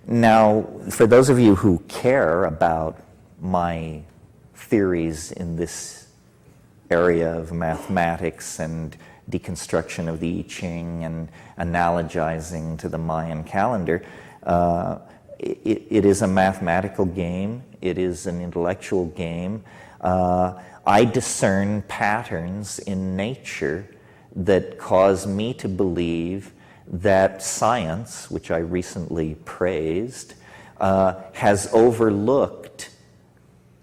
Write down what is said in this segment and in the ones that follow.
Now, for those of you who care about my theories in this area of mathematics and deconstruction of the I Ching and analogizing to the Mayan calendar, it is a mathematical game. It is an intellectual game. I discern patterns in nature that cause me to believe that science, which I recently praised, has overlooked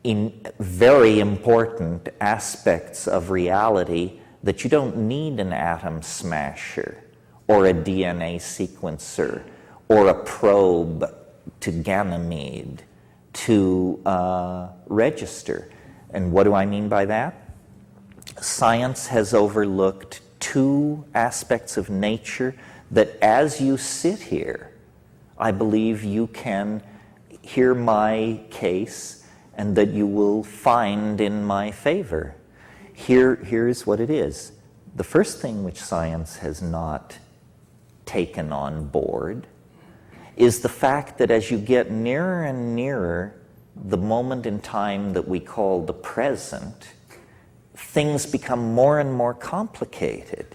in very important aspects of reality that you don't need an atom smasher or a DNA sequencer or a probe to Ganymede to register. And what do I mean by that? Science has overlooked two aspects of nature that as you sit here, I believe you can hear my case and that you will find in my favor. Here's what it is. The first thing which science has not taken on board is the fact that as you get nearer and nearer the moment in time that we call the present, things become more and more complicated.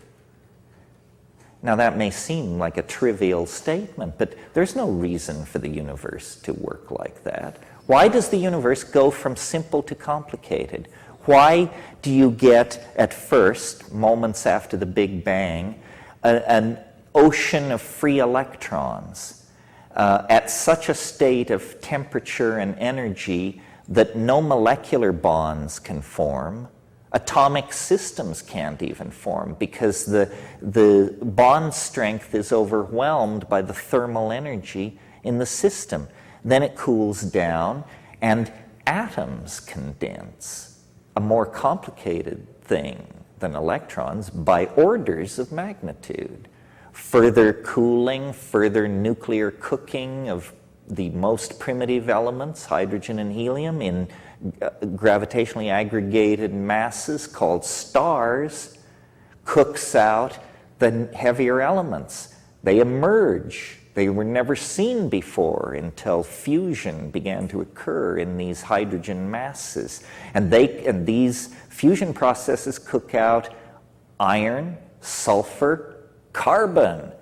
Now that may seem like a trivial statement, but there's no reason for the universe to work like that. Why does the universe go from simple to complicated? Why do you get, at first, moments after the Big Bang, an ocean of free electrons at such a state of temperature and energy that no molecular bonds can form? Atomic systems can't even form because the bond strength is overwhelmed by the thermal energy in the system. Then it cools down and atoms condense, a more complicated thing than electrons by orders of magnitude. Further cooling, further nuclear cooking of the most primitive elements, hydrogen and helium, in gravitationally aggregated masses called stars, cooks out the heavier elements. They emerge. They were never seen before until fusion began to occur in these hydrogen masses. And these fusion processes cook out iron, sulfur, carbon.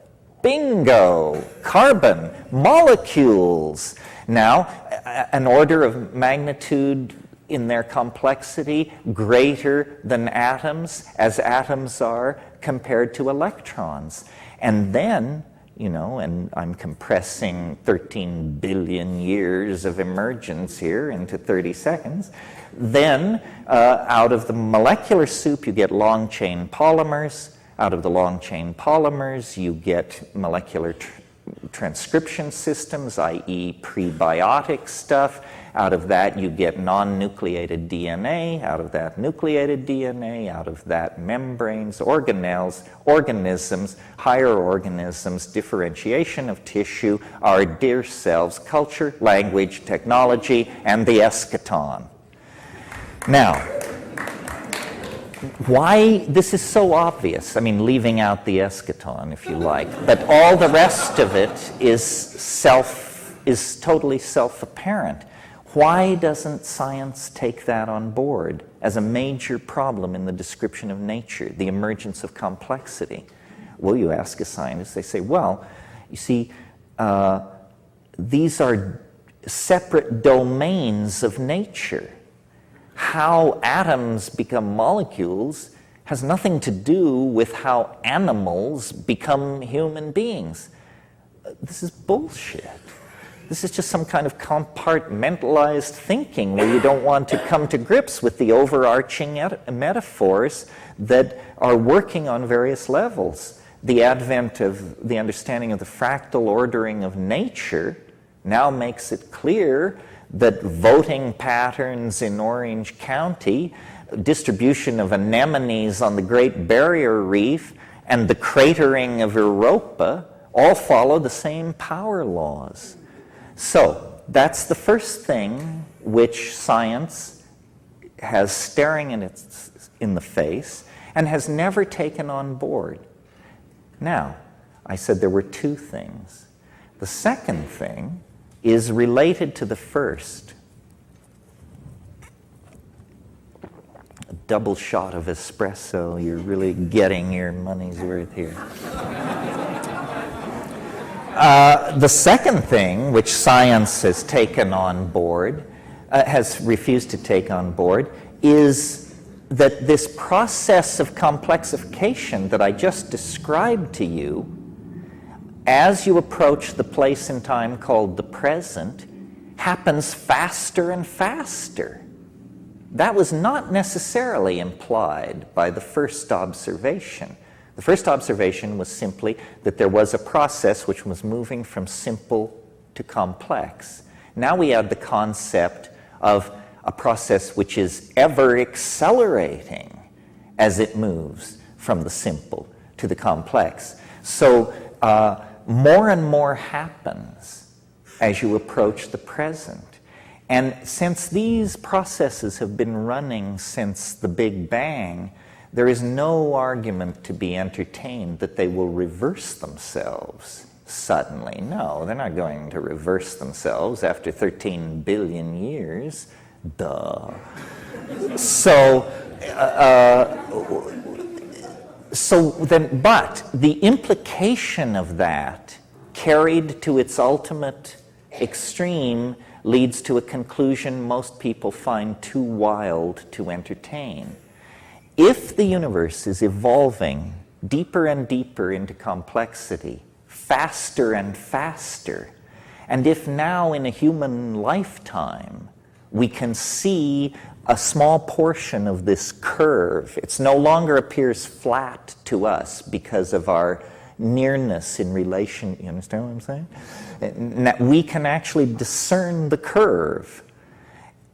Bingo! Carbon, molecules. Now, an order of magnitude in their complexity greater than atoms, as atoms are compared to electrons. And then, and I'm compressing 13 billion years of emergence here into 30 seconds, then out of the molecular soup you get long-chain polymers. Out of the long-chain polymers, you get molecular transcription systems, i.e. prebiotic stuff. Out of that, you get non-nucleated DNA. Out of that, nucleated DNA. Out of that, membranes, organelles, organisms, higher organisms, differentiation of tissue, our dear selves, culture, language, technology, and the eschaton. Now, why this is so obvious, I mean, leaving out the eschaton, if you like, but all the rest of it is totally self-apparent. Why doesn't science take that on board as a major problem in the description of nature, the emergence of complexity? Well, you ask a scientist, they say, well, you see, these are separate domains of nature. How atoms become molecules has nothing to do with how animals become human beings. This is bullshit. This is just some kind of compartmentalized thinking where you don't want to come to grips with the overarching metaphors that are working on various levels. The advent of the understanding of the fractal ordering of nature now makes it clear that voting patterns in Orange County, distribution of anemones on the Great Barrier Reef, and the cratering of Europa all follow the same power laws. So that's the first thing which science has staring in the face and has never taken on board. Now, I said there were two things. The second thing is related to the first. A double shot of espresso, you're really getting your money's worth here. The second thing which science has taken on board, has refused to take on board, is that this process of complexification that I just described to you, as you approach the place in time called the present, happens faster and faster. That was not necessarily implied by the first observation. The first observation was simply that there was a process which was moving from simple to complex. Now we add the concept of a process which is ever accelerating as it moves from the simple to the complex. So more and more happens as you approach the present. And since these processes have been running since the Big Bang, there is no argument to be entertained that they will reverse themselves suddenly. No, they're not going to reverse themselves after 13 billion years. Duh. But the implication of that, carried to its ultimate extreme, leads to a conclusion most people find too wild to entertain. If the universe is evolving deeper and deeper into complexity, faster and faster, and if now in a human lifetime we can see a small portion of this curve, it no longer appears flat to us because of our nearness in relation, you understand what I'm saying? We can actually discern the curve.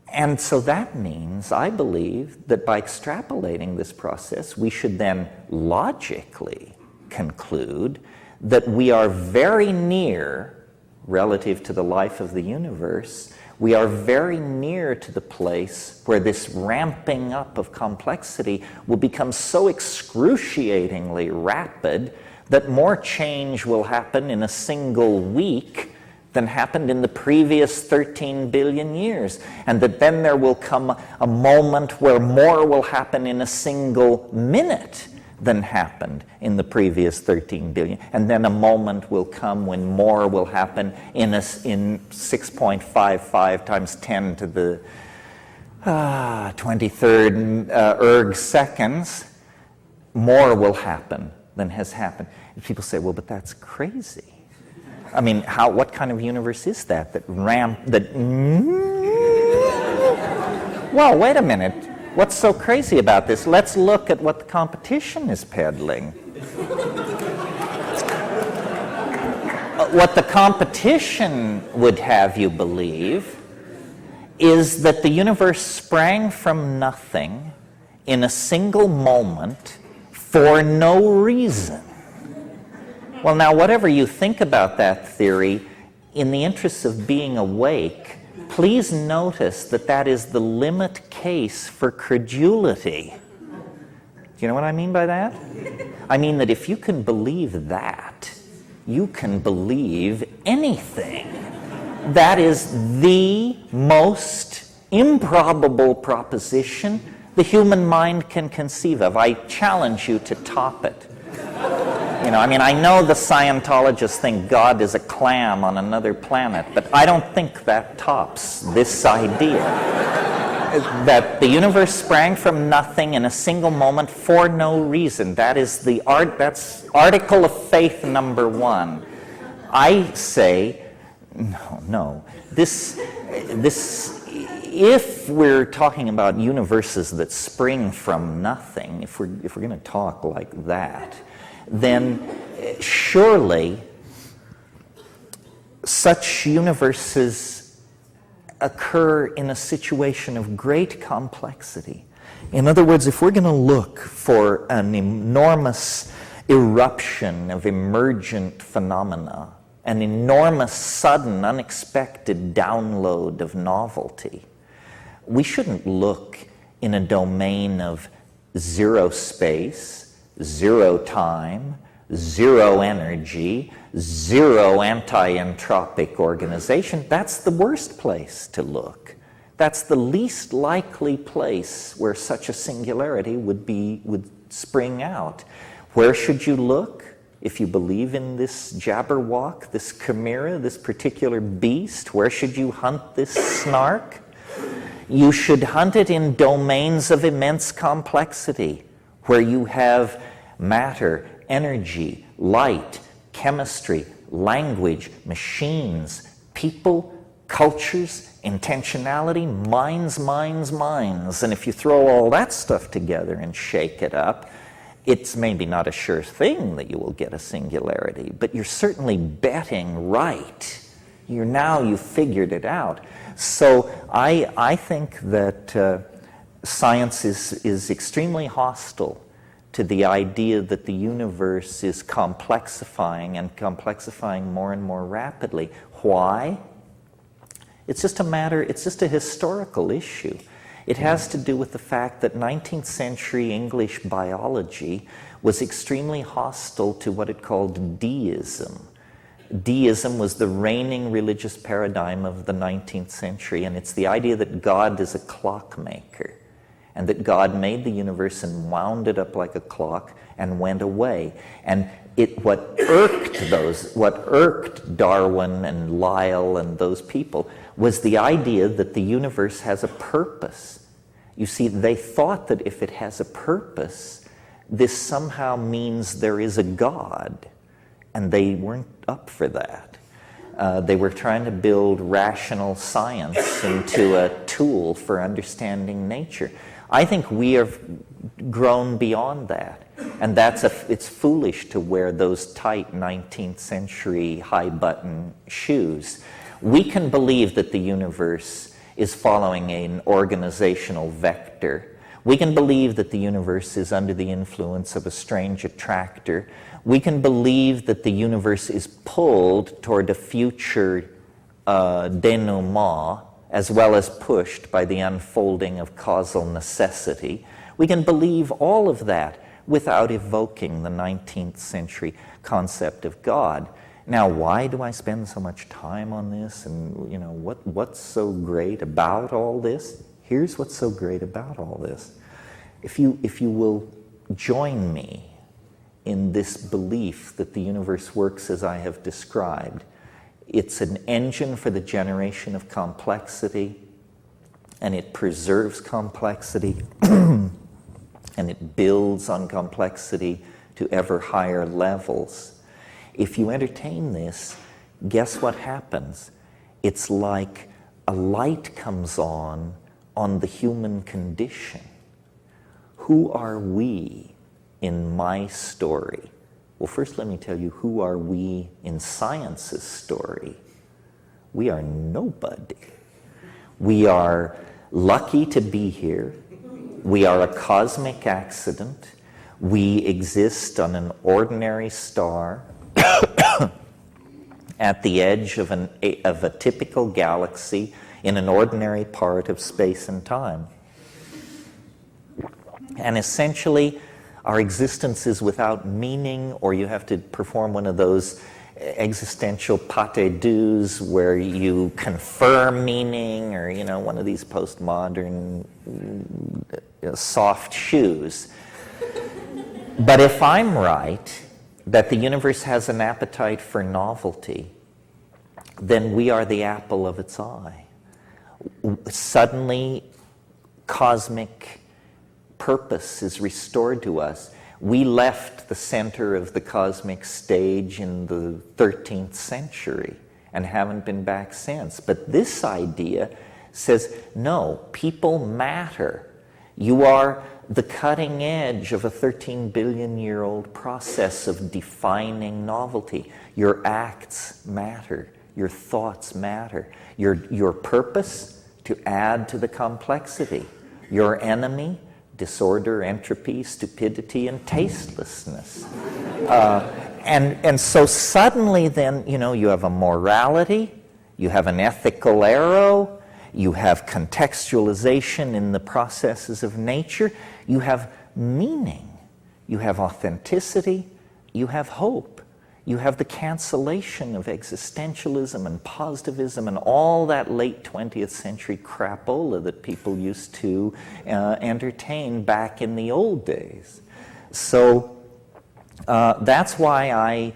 And so that means, I believe, that by extrapolating this process, we should then logically conclude that we are very near, relative to the life of the universe, we are very near to the place where this ramping up of complexity will become so excruciatingly rapid that more change will happen in a single week than happened in the previous 13 billion years. And that then there will come a moment where more will happen in a single minute than happened in the previous 13 billion. And then a moment will come when more will happen in 6.55 times 10 to the 23rd erg seconds. More will happen than has happened. And people say, well, but that's crazy. I mean, what kind of universe is that? Well, wait a minute. What's so crazy about this? Let's look at what the competition is peddling. What the competition would have you believe is that the universe sprang from nothing in a single moment for no reason. Well, now, whatever you think about that theory, in the interests of being awake, please notice that that is the limit case for credulity. Do you know what I mean by that? I mean that if you can believe that, you can believe anything. That is the most improbable proposition the human mind can conceive of. I challenge you to top it. You know, I mean, I know the Scientologists think God is a clam on another planet, but I don't think that tops this idea. That the universe sprang from nothing in a single moment for no reason. That is that's article of faith number 1. I say, no. This, if we're talking about universes that spring from nothing, if we're going to talk like that, then surely such universes occur in a situation of great complexity. In other words, if we're going to look for an enormous eruption of emergent phenomena, an enormous, sudden, unexpected download of novelty, we shouldn't look in a domain of zero space, zero time, zero energy, zero anti-entropic organization, that's the worst place to look. That's the least likely place where such a singularity would spring out. Where should you look if you believe in this Jabberwock, this chimera, this particular beast? Where should you hunt this snark? You should hunt it in domains of immense complexity, where you have matter, energy, light, chemistry, language, machines, people, cultures, intentionality, minds. And if you throw all that stuff together and shake it up, it's maybe not a sure thing that you will get a singularity, but you're certainly betting right. You've figured it out. So I think that science is extremely hostile to the idea that the universe is complexifying and complexifying more and more rapidly. Why? It's just a historical issue. It has to do with the fact that 19th century English biology was extremely hostile to what it called deism. Deism was the reigning religious paradigm of the 19th century, and it's the idea that God is a clockmaker, and that God made the universe and wound it up like a clock and went away. And what irked Darwin and Lyell and those people was the idea that the universe has a purpose. You see, they thought that if it has a purpose, this somehow means there is a God, and they weren't up for that. They were trying to build rational science into a tool for understanding nature. I think we have grown beyond that, and it's foolish to wear those tight 19th century high-button shoes. We can believe that the universe is following an organizational vector. We can believe that the universe is under the influence of a strange attractor. We can believe that the universe is pulled toward a future denouement, as well as pushed by the unfolding of causal necessity. We can believe all of that without evoking the 19th century concept of God. Now, why do I spend so much time on this? And what's so great about all this? Here's what's so great about all this. If you will join me in this belief that the universe works as I have described, it's an engine for the generation of complexity, and it preserves complexity, and it builds on complexity to ever higher levels. If you entertain this, guess what happens? It's like a light comes on the human condition. Who are we in my story? Well, first let me tell you, who are we in science's story? We are nobody. We are lucky to be here. We are a cosmic accident. We exist on an ordinary star at the edge of a typical galaxy in an ordinary part of space and time. And essentially, our existence is without meaning, or you have to perform one of those existential pâté douxes where you confer meaning, or one of these postmodern soft shoes. But if I'm right, that the universe has an appetite for novelty, then we are the apple of its eye. Suddenly, cosmic purpose is restored to us. We left the center of the cosmic stage in the 13th century and haven't been back since. But this idea says, no, people matter. You are the cutting edge of a 13 billion year old process of defining novelty. Your acts matter. Your thoughts matter. Your purpose, to add to the complexity. Your enemy, disorder, entropy, stupidity, and tastelessness. And so suddenly then, you have a morality, you have an ethical arrow, you have contextualization in the processes of nature, you have meaning, you have authenticity, you have hope. You have the cancellation of existentialism and positivism and all that late 20th century crapola that people used to entertain back in the old days. So that's why I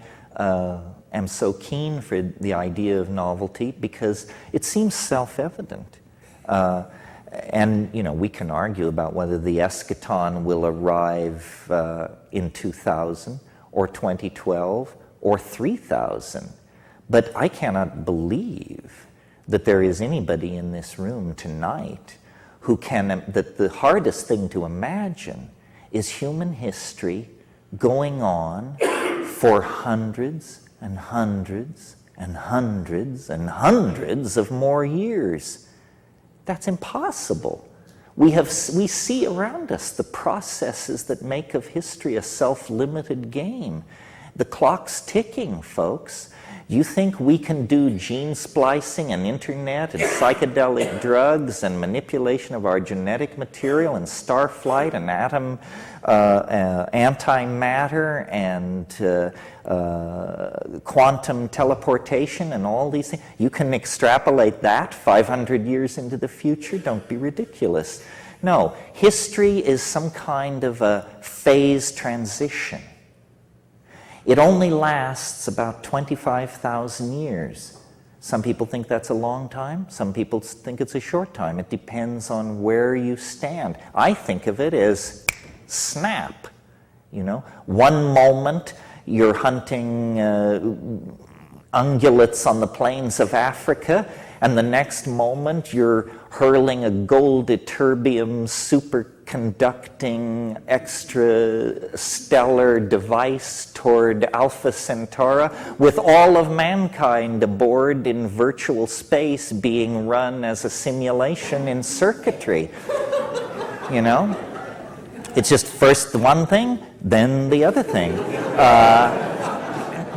am so keen for the idea of novelty, because it seems self-evident. And, you know, we can argue about whether the eschaton will arrive in 2000 or 2012 or 3000. But I cannot believe that there is anybody in this room tonight who can, that the hardest thing to imagine is human history going on for hundreds and hundreds and hundreds and hundreds of more years. That's impossible. We see around us the processes that make of history a self-limited game. The clock's ticking, folks. You think we can do gene splicing and internet and psychedelic drugs and manipulation of our genetic material and starflight and atom antimatter and quantum teleportation and all these things? You can extrapolate that 500 years into the future? Don't be ridiculous. No, history is some kind of a phase transition. It only lasts about 25,000 years. Some people think that's a long time. Some people think it's a short time. It depends on where you stand. I think of it as snap. You know, one moment you're hunting ungulates on the plains of Africa, and the next moment you're hurling a gold ytterbium superconducting extrastellar device toward Alpha Centauri with all of mankind aboard in virtual space being run as a simulation in circuitry. You know? It's just first the one thing, then the other thing.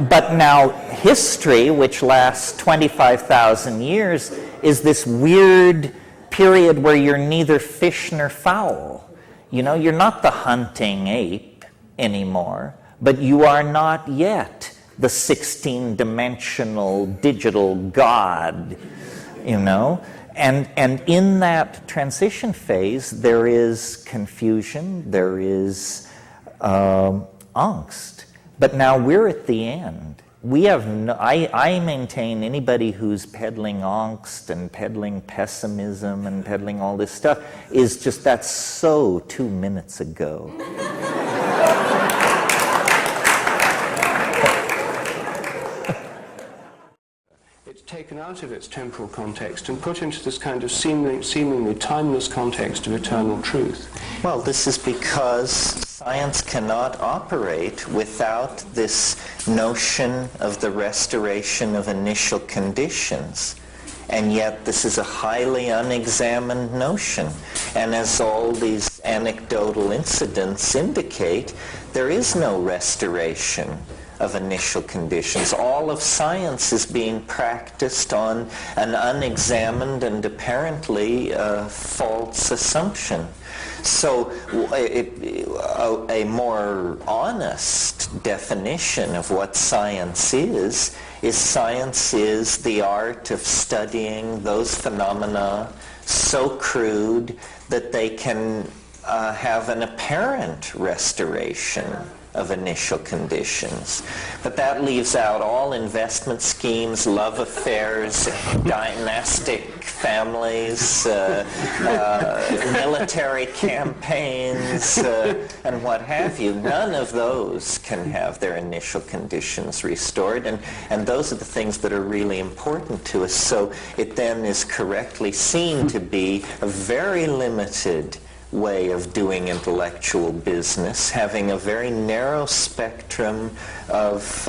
But now history, which lasts 25,000 years, is this weird period where you're neither fish nor fowl. You know, you're not the hunting ape anymore, but you are not yet the 16-dimensional digital god, you know? And in that transition phase, there is confusion, there is angst. But now we're at the end. We have no, I maintain anybody who's peddling angst and peddling pessimism and peddling all this stuff is just, that's so 2 minutes ago. It's taken out of its temporal context and put into this kind of seemingly timeless context of eternal truth. Well, this is because science cannot operate without this notion of the restoration of initial conditions. And yet this is a highly unexamined notion. And as all these anecdotal incidents indicate, there is no restoration of initial conditions. All of science is being practiced on an unexamined and apparently false assumption. So a more honest definition of what science is science is the art of studying those phenomena so crude that they can have an apparent restoration of initial conditions. But that leaves out all investment schemes, love affairs, dynastic families, military campaigns, and what have you. None of those can have their initial conditions restored, and those are the things that are really important to us. So it then is correctly seen to be a very limited way of doing intellectual business, having a very narrow spectrum of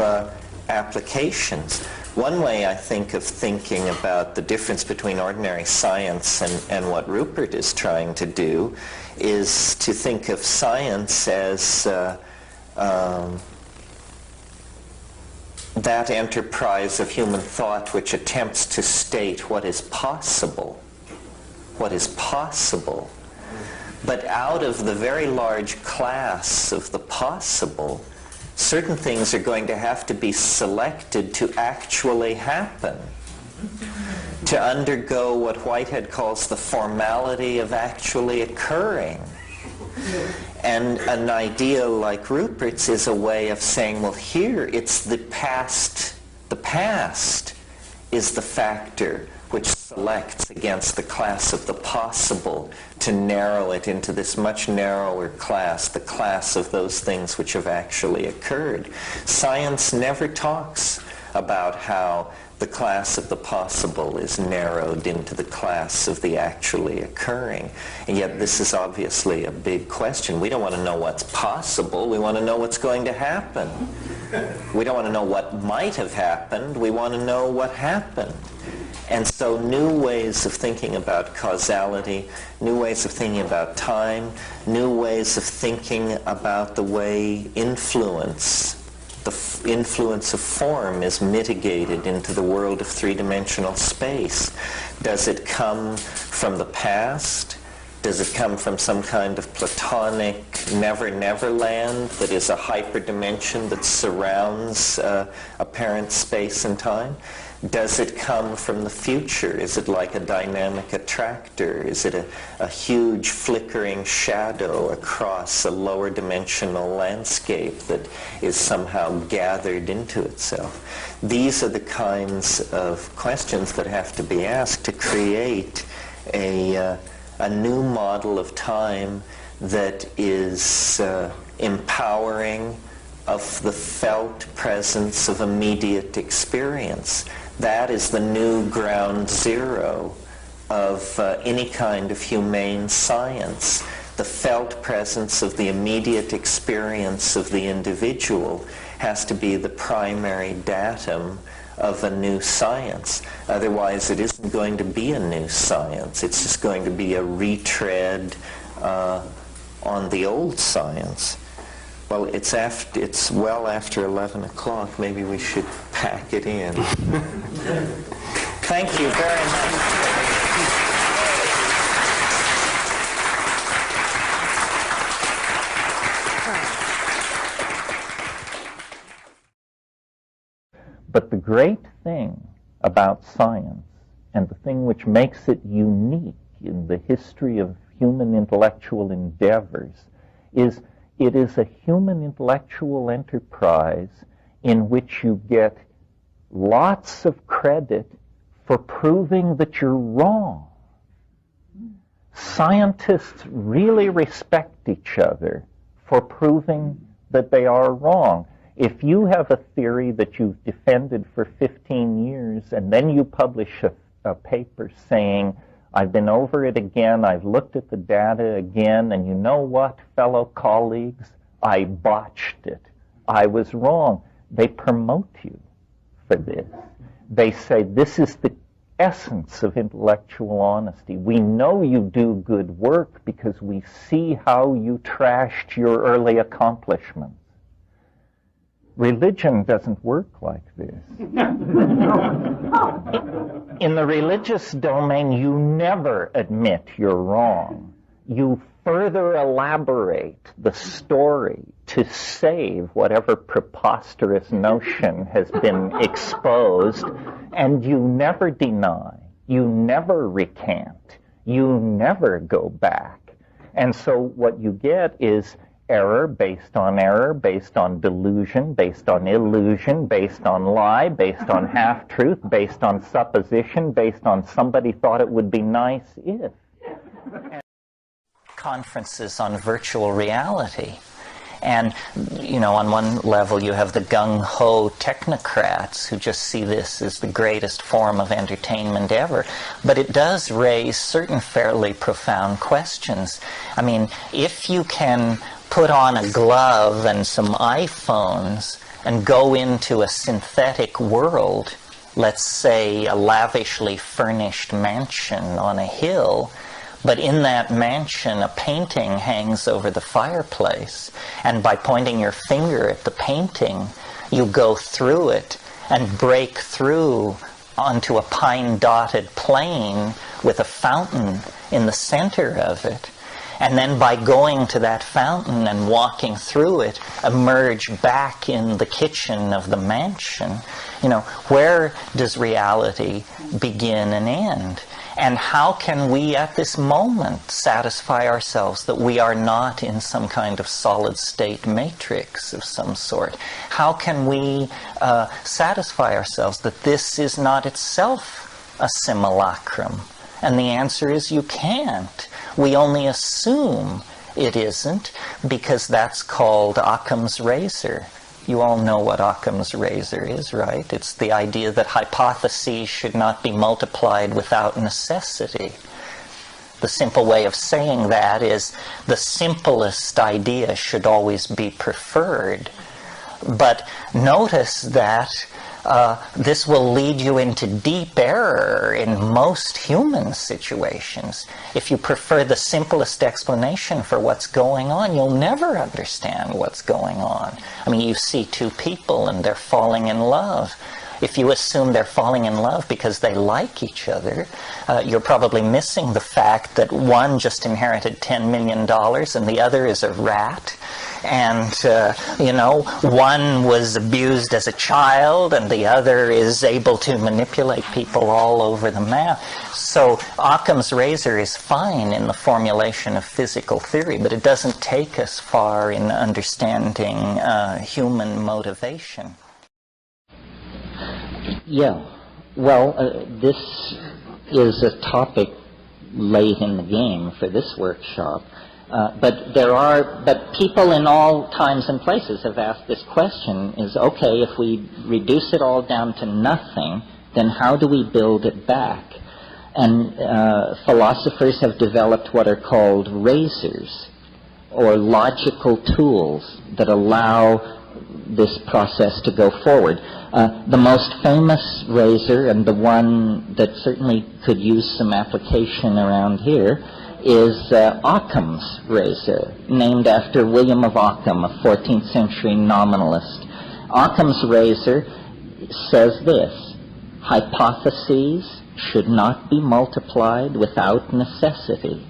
applications. One way I think of thinking about the difference between ordinary science and what Rupert is trying to do is to think of science as that enterprise of human thought which attempts to state what is possible. What is possible. But out of the very large class of the possible, certain things are going to have to be selected to actually happen, to undergo what Whitehead calls the formality of actually occurring. And an idea like Rupert's is a way of saying, well, here it's the past. The past is the factor which selects against the class of the possible to narrow it into this much narrower class, the class of those things which have actually occurred. Science never talks about how the class of the possible is narrowed into the class of the actually occurring. And yet this is obviously a big question. We don't want to know what's possible. We want to know what's going to happen. We don't want to know what might have happened. We want to know what happened. And so new ways of thinking about causality, new ways of thinking about time, new ways of thinking about the way influence of form is mitigated into the world of three-dimensional space. Does it come from the past? Does it come from some kind of Platonic never-never land that is a hyperdimension that surrounds apparent space and time? Does it come from the future? Is it like a dynamic attractor? Is it a huge flickering shadow across a lower dimensional landscape that is somehow gathered into itself? These are the kinds of questions that have to be asked to create a new model of time that is empowering of the felt presence of immediate experience. That is the new ground zero of any kind of humane science. The felt presence of the immediate experience of the individual has to be the primary datum of a new science. Otherwise, it isn't going to be a new science. It's just going to be a retread on the old science. Well, it's well after 11 o'clock. Maybe we should pack it in. Thank you very much. But the great thing about science, and the thing which makes it unique in the history of human intellectual endeavors, is it is a human intellectual enterprise in which you get lots of credit for proving that you're wrong. Scientists really respect each other for proving that they are wrong. If you have a theory that you've defended for 15 years and then you publish a paper saying, I've been over it again, I've looked at the data again, and you know what, fellow colleagues, I botched it. I was wrong. They promote you for this. They say, this is the essence of intellectual honesty. We know you do good work because we see how you trashed your early accomplishments. Religion doesn't work like this. In the religious domain, you never admit you're wrong. You further elaborate the story to save whatever preposterous notion has been exposed, and you never deny, you never recant, you never go back. And so what you get is error, based on delusion, based on illusion, based on lie, based on half-truth, based on supposition, based on somebody thought it would be nice if. Conferences on virtual reality. And, you know, on one level you have the gung-ho technocrats who just see this as the greatest form of entertainment ever. But it does raise certain fairly profound questions. I mean, if you can put on a glove and some iPhones and go into a synthetic world, let's say a lavishly furnished mansion on a hill, but in that mansion a painting hangs over the fireplace, and by pointing your finger at the painting, you go through it and break through onto a pine-dotted plain with a fountain in the center of it. and then by going to that fountain and walking through it, emerge back in the kitchen of the mansion. Where does reality begin and end? And how can we at this moment satisfy ourselves that we are not in some kind of solid state matrix of some sort? How can we satisfy ourselves that this is not itself a simulacrum? And the answer is you can't. We only assume it isn't because that's called Occam's razor. You all know what Occam's razor is, right? It's the idea that hypotheses should not be multiplied without necessity. The simple way of saying that is the simplest idea should always be preferred. But notice that this will lead you into deep error in most human situations. If you prefer the simplest explanation for what's going on, you'll never understand what's going on. I mean, you see two people and they're falling in love. If you assume they're falling in love because they like each other, you're probably missing the fact that one just inherited $10 million and the other is a rat. And, one was abused as a child and the other is able to manipulate people all over the map. So Occam's razor is fine in the formulation of physical theory, but it doesn't take us far in understanding human motivation. Yeah. Well, this is a topic late in the game for this workshop. But people in all times and places have asked this question, is, okay, if we reduce it all down to nothing, then how do we build it back? And philosophers have developed what are called razors, or logical tools that allow this process to go forward. The most famous razor, and the one that certainly could use some application around here, is Occam's razor, named after William of Occam, a 14th century nominalist. Occam's razor says this: hypotheses should not be multiplied without necessity.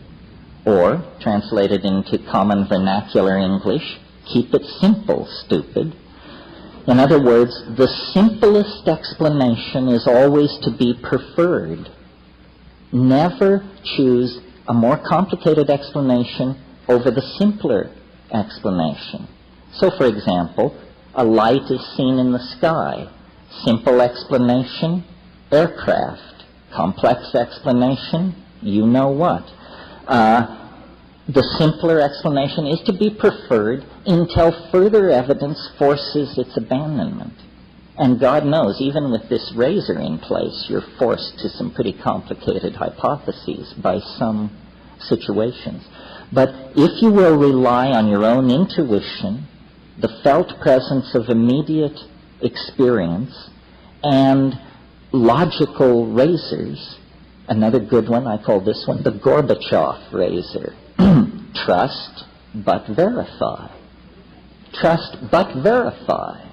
Or, translated into common vernacular English, keep it simple, stupid. In other words, the simplest explanation is always to be preferred. Never choose a more complicated explanation over the simpler explanation. So, for example, a light is seen in the sky. Simple explanation, aircraft. Complex explanation, you know what. The simpler explanation is to be preferred until further evidence forces its abandonment. And God knows, even with this razor in place, you're forced to some pretty complicated hypotheses by some situations. But if you will rely on your own intuition, the felt presence of immediate experience, and logical razors, another good one, I call this one the Gorbachev razor. Trust, but verify. Trust, but verify.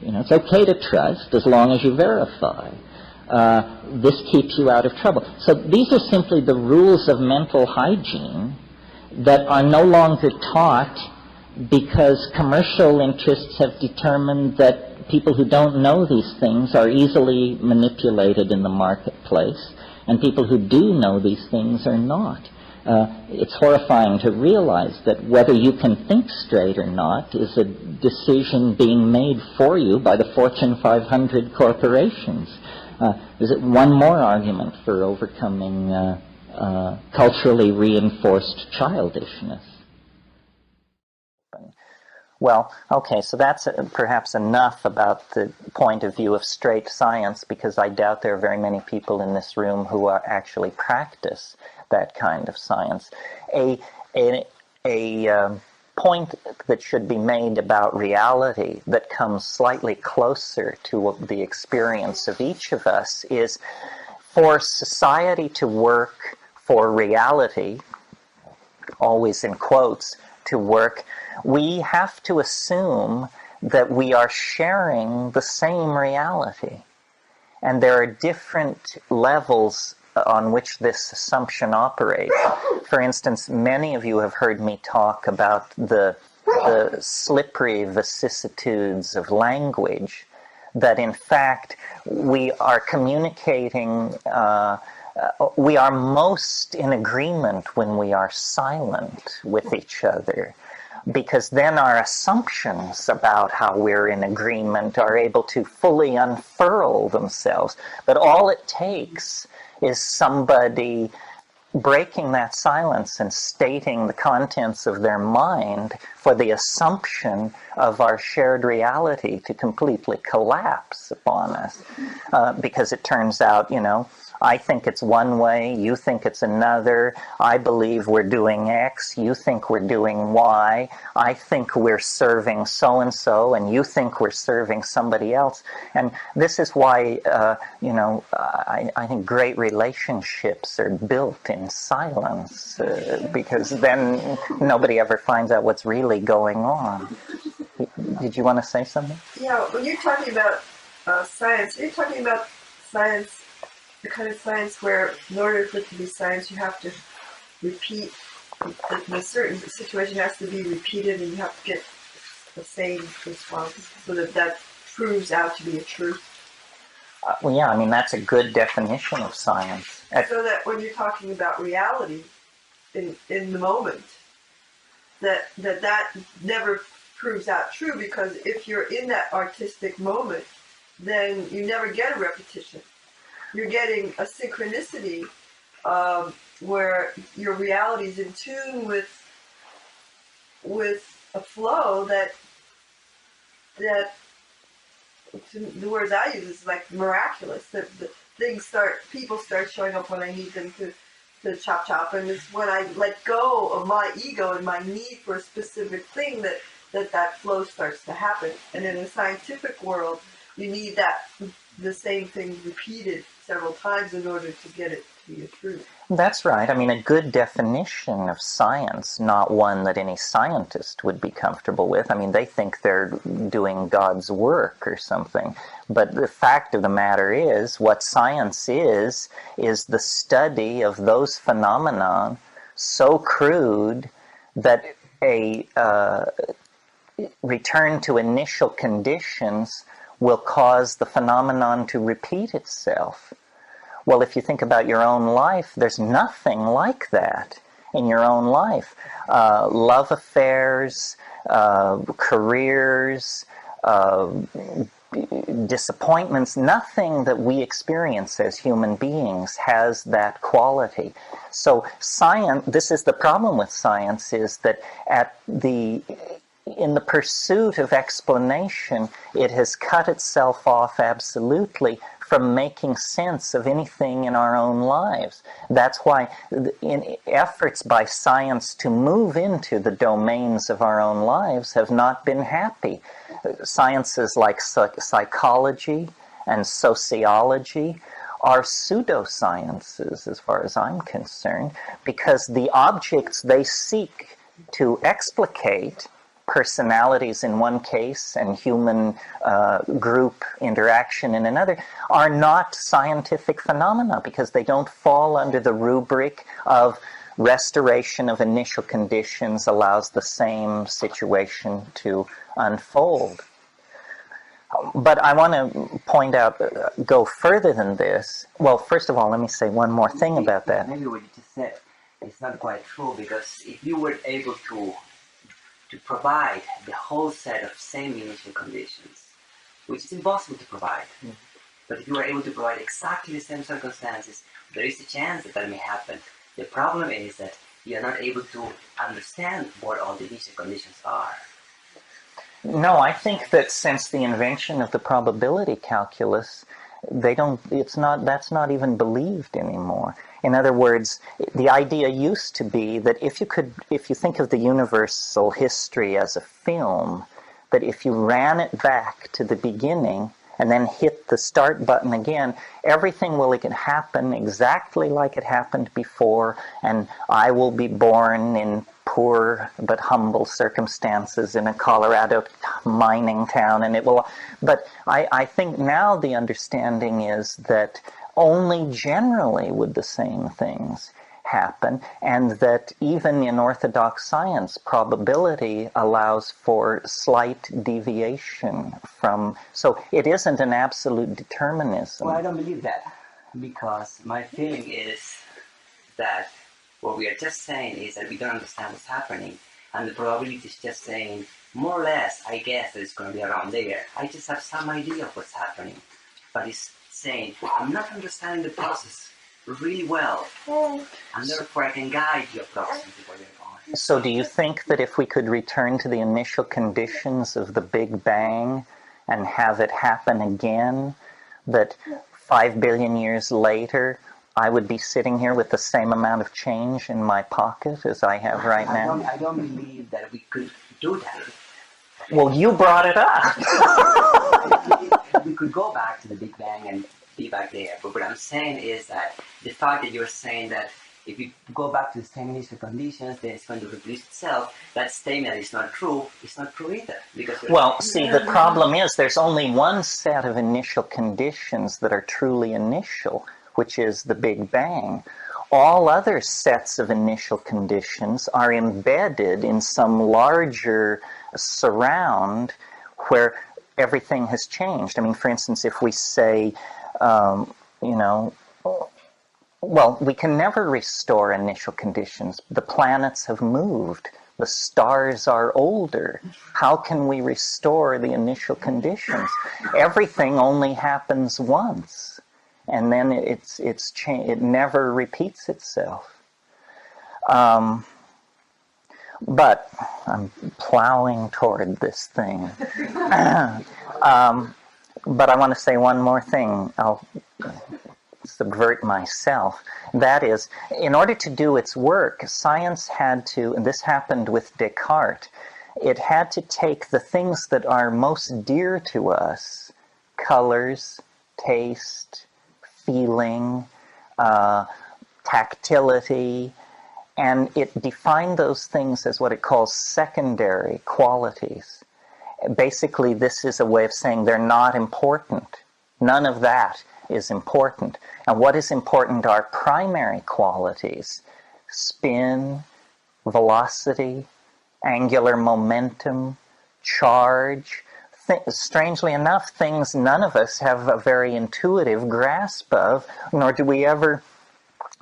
It's okay to trust as long as you verify. This keeps you out of trouble. So these are simply the rules of mental hygiene that are no longer taught because commercial interests have determined that people who don't know these things are easily manipulated in the marketplace, and people who do know these things are not. It's horrifying to realize that whether you can think straight or not is a decision being made for you by the Fortune 500 corporations. Is it one more argument for overcoming culturally reinforced childishness? Well, okay, so that's perhaps enough about the point of view of straight science, because I doubt there are very many people in this room who actually practice that kind of science. A point that should be made about reality that comes slightly closer to the experience of each of us is, for society to work, for reality, always in quotes, to work, we have to assume that we are sharing the same reality. And there are different levels on which this assumption operates. For instance, many of you have heard me talk about the slippery vicissitudes of language, that in fact we are communicating, we are most in agreement when we are silent with each other, because then our assumptions about how we're in agreement are able to fully unfurl themselves. But all it takes is somebody breaking that silence and stating the contents of their mind for the assumption of our shared reality to completely collapse upon us. Because it turns out, I think it's one way, you think it's another, I believe we're doing X, you think we're doing Y, I think we're serving so-and-so, and you think we're serving somebody else. And this is why, I think great relationships are built in silence, because then nobody ever finds out what's really going on. Did you want to say something? Yeah, when you're talking about science, you're talking about science, the kind of science where in order for it to be science you have to repeat, in a certain situation has to be repeated and you have to get the same response so that proves out to be a truth. Well, yeah, that's a good definition of science. So that when you're talking about reality in the moment, that never proves out true, because if you're in that artistic moment, then you never get a repetition. You're getting a synchronicity where your reality is in tune with a flow that the words I use is like miraculous. That people start showing up when I need them to chop, and it's when I let go of my ego and my need for a specific thing that flow starts to happen. And in the scientific world, you need the same thing repeated several times in order to get it to be a truth. That's right. A good definition of science, not one that any scientist would be comfortable with. They think they're doing God's work or something. But the fact of the matter is, what science is the study of those phenomena so crude that a return to initial conditions will cause the phenomenon to repeat itself. Well, if you think about your own life, there's nothing like that in your own life. Love affairs, careers, disappointments, nothing that we experience as human beings has that quality. So science, this is the problem with science, is that in the pursuit of explanation, it has cut itself off absolutely from making sense of anything in our own lives. That's why in efforts by science to move into the domains of our own lives have not been happy. Sciences like psychology and sociology are pseudosciences, as far as I'm concerned, because the objects they seek to explicate, personalities in one case and human group interaction in another, are not scientific phenomena, because they don't fall under the rubric of restoration of initial conditions allows the same situation to unfold. But I want to point out, go further than this. Well, first of all, let me say one more thing about that. Maybe what you just said is not quite true, because if you were able to provide the whole set of same initial conditions, which is impossible to provide, but if you are able to provide exactly the same circumstances, there is a chance that may happen. The problem is that you are not able to understand what all the initial conditions are. No, I think that since the invention of the probability calculus, that's not even believed anymore. In other words, the idea used to be that if you think of the universal history as a film, that if you ran it back to the beginning and then hit the start button again, everything will happen exactly like it happened before, and I will be born in poor but humble circumstances in a Colorado mining town, and it will. But I think now the understanding is that only generally would the same things happen, and that even in orthodox science, probability allows for slight deviation from, so it isn't an absolute determinism. Well, I don't believe that, because my feeling is that what we are just saying is that we don't understand what's happening, and the probability is just saying, more or less, I guess that it's going to be around there. I just have some idea of what's happening, but it's saying, I'm not understanding the process really well, and therefore I can guide you approximately where you're going. So do you think that if we could return to the initial conditions of the Big Bang and have it happen again, that 5 billion years later, I would be sitting here with the same amount of change in my pocket as I have right now? I don't believe that we could do that. Well, you brought it up. We could go back to the Big Bang and be back there. But what I'm saying is that the fact that you're saying that if you go back to the same initial conditions, then it's going to reproduce itself, that statement is not true. It's not true either. Well, see, the problem is there's only one set of initial conditions that are truly initial, which is the Big Bang. All other sets of initial conditions are embedded in some larger surround where everything has changed. I mean, for instance, if we say, well, we can never restore initial conditions. The planets have moved. The stars are older. How can we restore the initial conditions? Everything only happens once, and then it never repeats itself. But I'm plowing toward this thing. But I want to say one more thing. I'll subvert myself. That is, in order to do its work, science had to, and this happened with Descartes, it had to take the things that are most dear to us, colors, taste, feeling, tactility, and it defined those things as what it calls secondary qualities. Basically, this is a way of saying they're not important. None of that is important. And what is important are primary qualities: spin, velocity, angular momentum, charge. Strangely enough, things none of us have a very intuitive grasp of, nor do we ever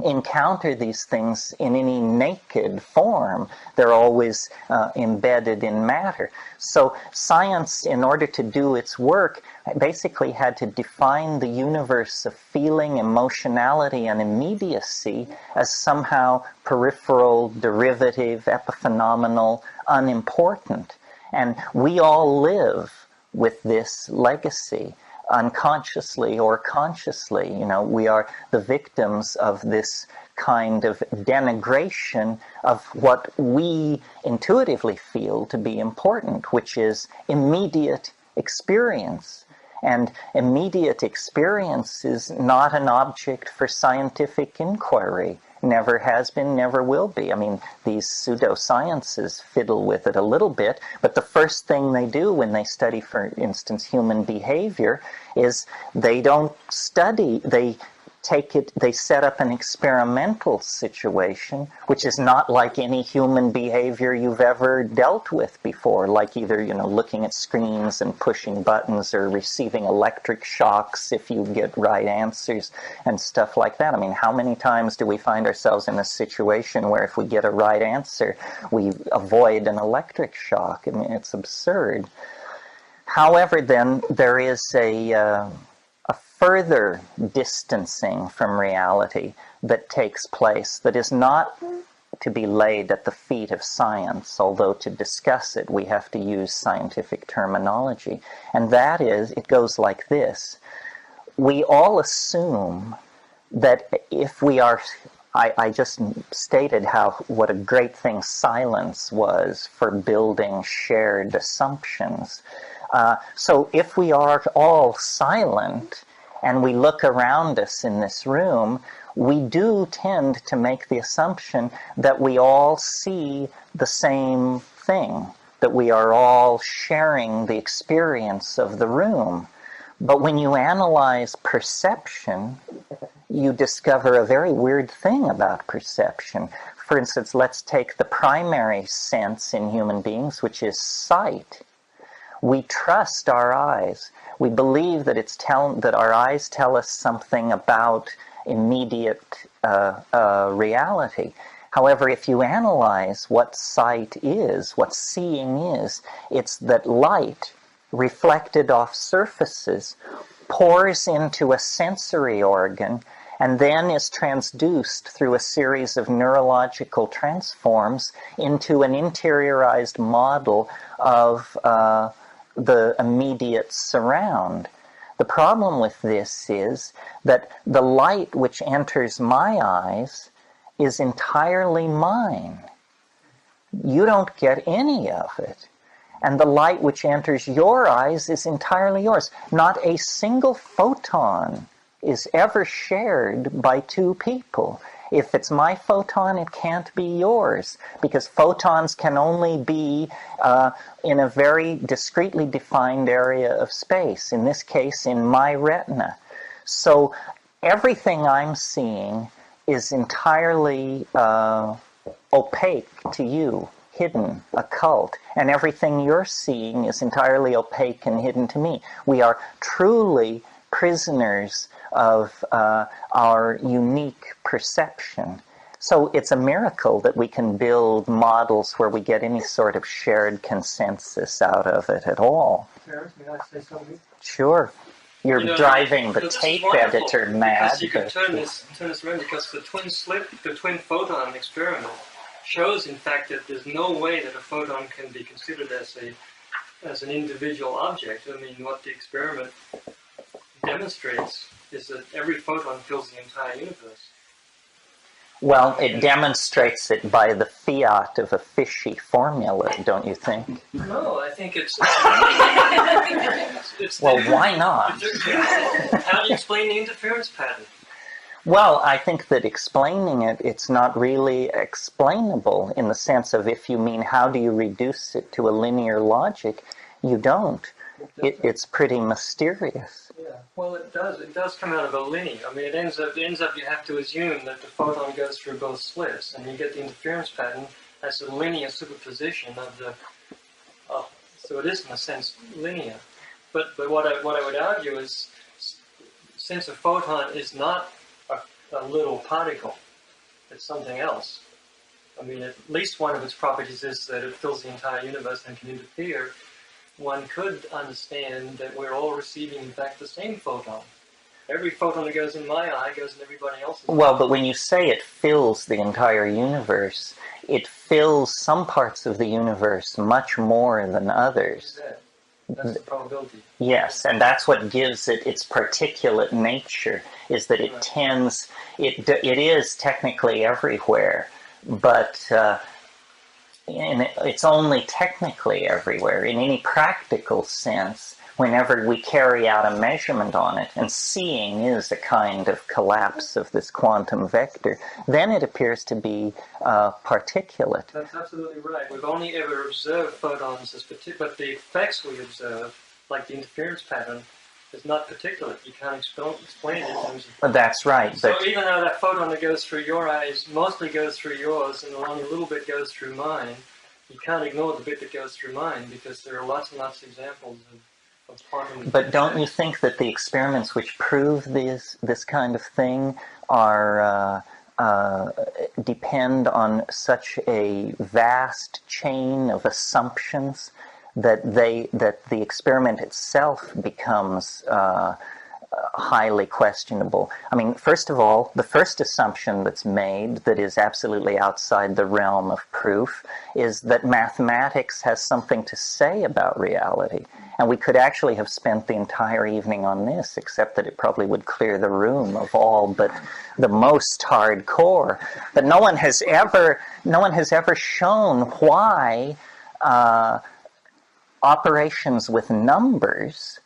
encounter these things in any naked form. They're always embedded in matter. So science, in order to do its work, basically had to define the universe of feeling, emotionality, and immediacy as somehow peripheral, derivative, epiphenomenal, unimportant. And we all live with this legacy, unconsciously or consciously. We are the victims of this kind of denigration of what we intuitively feel to be important, which is immediate experience. And immediate experience is not an object for scientific inquiry. Never has been, never will be. I mean, these pseudosciences fiddle with it a little bit, but the first thing they do when they study, for instance, human behavior, is they don't study, they set up an experimental situation, which is not like any human behavior you've ever dealt with before, like either, looking at screens and pushing buttons or receiving electric shocks if you get right answers and stuff like that. I mean, how many times do we find ourselves in a situation where if we get a right answer, we avoid an electric shock? I mean, it's absurd. However, then, there is a further distancing from reality that takes place that is not to be laid at the feet of science, although to discuss it we have to use scientific terminology. And that is, it goes like this. We all assume that if we are, I just stated what a great thing silence was for building shared assumptions. So if we are all silent, and we look around us in this room, we do tend to make the assumption that we all see the same thing, that we are all sharing the experience of the room. But when you analyze perception, you discover a very weird thing about perception. For instance, let's take the primary sense in human beings, which is sight. We trust our eyes. We believe that that our eyes tell us something about immediate reality. However, if you analyze what sight is, what seeing is, it's that light reflected off surfaces pours into a sensory organ and then is transduced through a series of neurological transforms into an interiorized model of the immediate surround. The problem with this is that the light which enters my eyes is entirely mine. You don't get any of it. And the light which enters your eyes is entirely yours. Not a single photon is ever shared by two people. If it's my photon, it can't be yours, because photons can only be in a very discretely defined area of space, in this case, in my retina. So everything I'm seeing is entirely opaque to you, hidden, occult, and everything you're seeing is entirely opaque and hidden to me. We are truly prisoners of our unique perception. So it's a miracle that we can build models where we get any sort of shared consensus out of it at all. Terence, may I say something? Sure. You're driving the tape editor mad. Because you can turn this around, because the twin photon experiment shows, in fact, that there's no way that a photon can be considered as an individual object. I mean, what the experiment demonstrates is that every photon fills the entire universe. Well, it demonstrates it by the fiat of a fishy formula, don't you think? No, I think it's Well, why not? How do you explain the interference pattern? Well, I think that explaining it, it's not really explainable in the sense of, if you mean how do you reduce it to a linear logic, you don't. It's pretty mysterious. Yeah, well, it does come out of a linear. I mean, it ends up you have to assume that the photon goes through both slits, and you get the interference pattern as a linear superposition of the. So it is in a sense linear. But what I would argue is, since a photon is not a little particle, it's something else. I mean, at least one of its properties is that it fills the entire universe and can interfere. One could understand that we're all receiving, in fact, the same photon. Every photon that goes in my eye goes in everybody else's eye. Well, but when you say it fills the entire universe, it fills some parts of the universe much more than others. That's the probability. Yes, and that's what gives it its particulate nature, is that it tends, it is technically everywhere, but it's only technically everywhere. In any practical sense, whenever we carry out a measurement on it, and seeing is a kind of collapse of this quantum vector, then it appears to be particulate. That's absolutely right. We've only ever observed photons as particular, but the effects we observe, like the interference pattern, is not particulate. You can't explain it in terms of... That's right. So even though that photon that goes through your eyes mostly goes through yours, and only a little bit goes through mine, you can't ignore the bit that goes through mine, because there are lots and lots of examples of quantum... But don't you think that the experiments which prove this kind of thing are... depend on such a vast chain of assumptions that the experiment itself becomes highly questionable. I mean, first of all, the first assumption that's made that is absolutely outside the realm of proof is that mathematics has something to say about reality. And we could actually have spent the entire evening on this, except that it probably would clear the room of all but the most hardcore. But no one has ever shown why operations with numbers,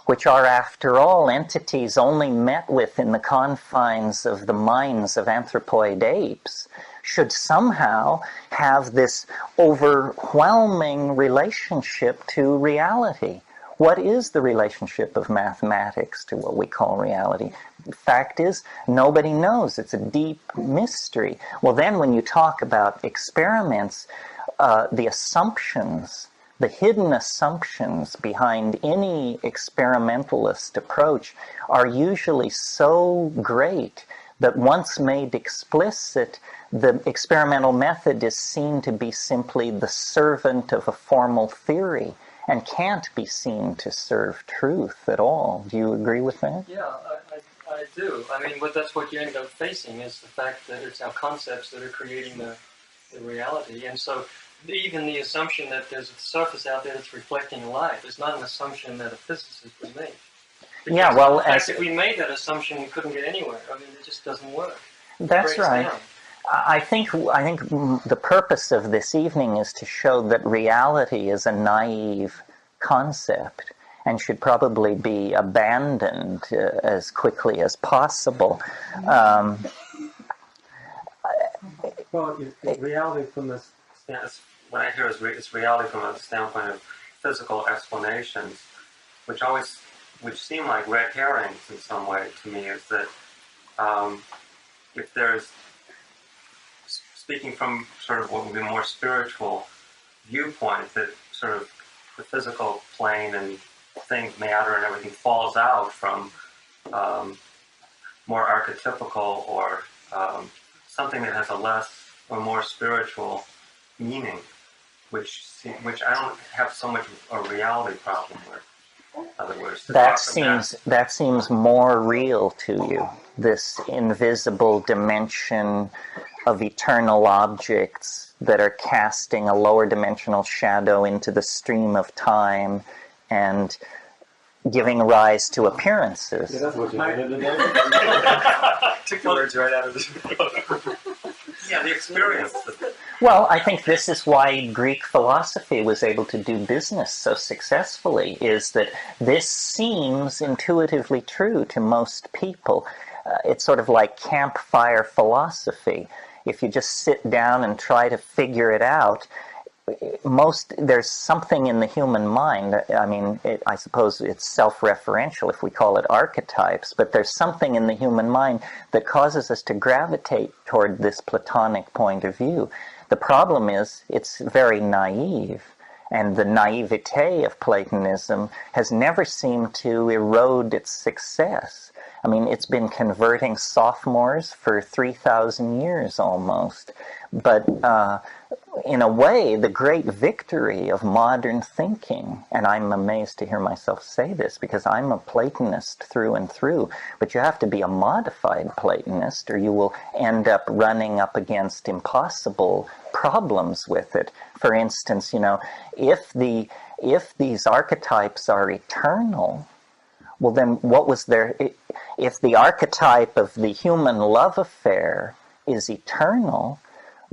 which are, after all, entities only met with in the confines of the minds of anthropoid apes, should somehow have this overwhelming relationship to reality. What is the relationship of mathematics to what we call reality? The fact is, nobody knows. It's a deep mystery. Well, then when you talk about experiments, the assumptions, the hidden assumptions behind any experimentalist approach are usually so great that once made explicit, the experimental method is seen to be simply the servant of a formal theory and can't be seen to serve truth at all. Do you agree with that? Yeah, I do. I mean, but that's what you end up facing is the fact that it's our concepts that are creating the reality. And so even the assumption that there's a surface out there that's reflecting light is not an assumption that a physicist would make. Because Yeah, well, in fact, if we made that assumption, we couldn't get anywhere. I mean, it just doesn't work. That's right. Down. I think the purpose of this evening is to show that reality is a naive concept and should probably be abandoned as quickly as possible. Well, reality from this stance, what I hear is it's reality from a standpoint of physical explanations, which seem like red herrings in some way to me. Is that if there's, speaking from sort of what would be a more spiritual viewpoint, that sort of the physical plane and things, matter and everything falls out from more archetypical or something that has a less or more spiritual meaning, which I don't have so much of a reality problem with. In other words, that seems more real to you, this invisible dimension of eternal objects that are casting a lower dimensional shadow into the stream of time and giving rise to appearances. Yeah, that's what you wanted to do. Took the words right out of this book. Yeah, the experience. Well, I think this is why Greek philosophy was able to do business so successfully, is that this seems intuitively true to most people. It's sort of like campfire philosophy. If you just sit down and try to figure it out, there's something in the human mind. I mean, I suppose it's self-referential if we call it archetypes, but there's something in the human mind that causes us to gravitate toward this Platonic point of view. The problem is it's very naive, and the naivete of Platonism has never seemed to erode its success. I mean, it's been converting sophomores for 3,000 years almost. But in a way, the great victory of modern thinking, and I'm amazed to hear myself say this because I'm a Platonist through and through, but you have to be a modified Platonist or you will end up running up against impossible problems with it. For instance, if these archetypes are eternal, well then if the archetype of the human love affair is eternal,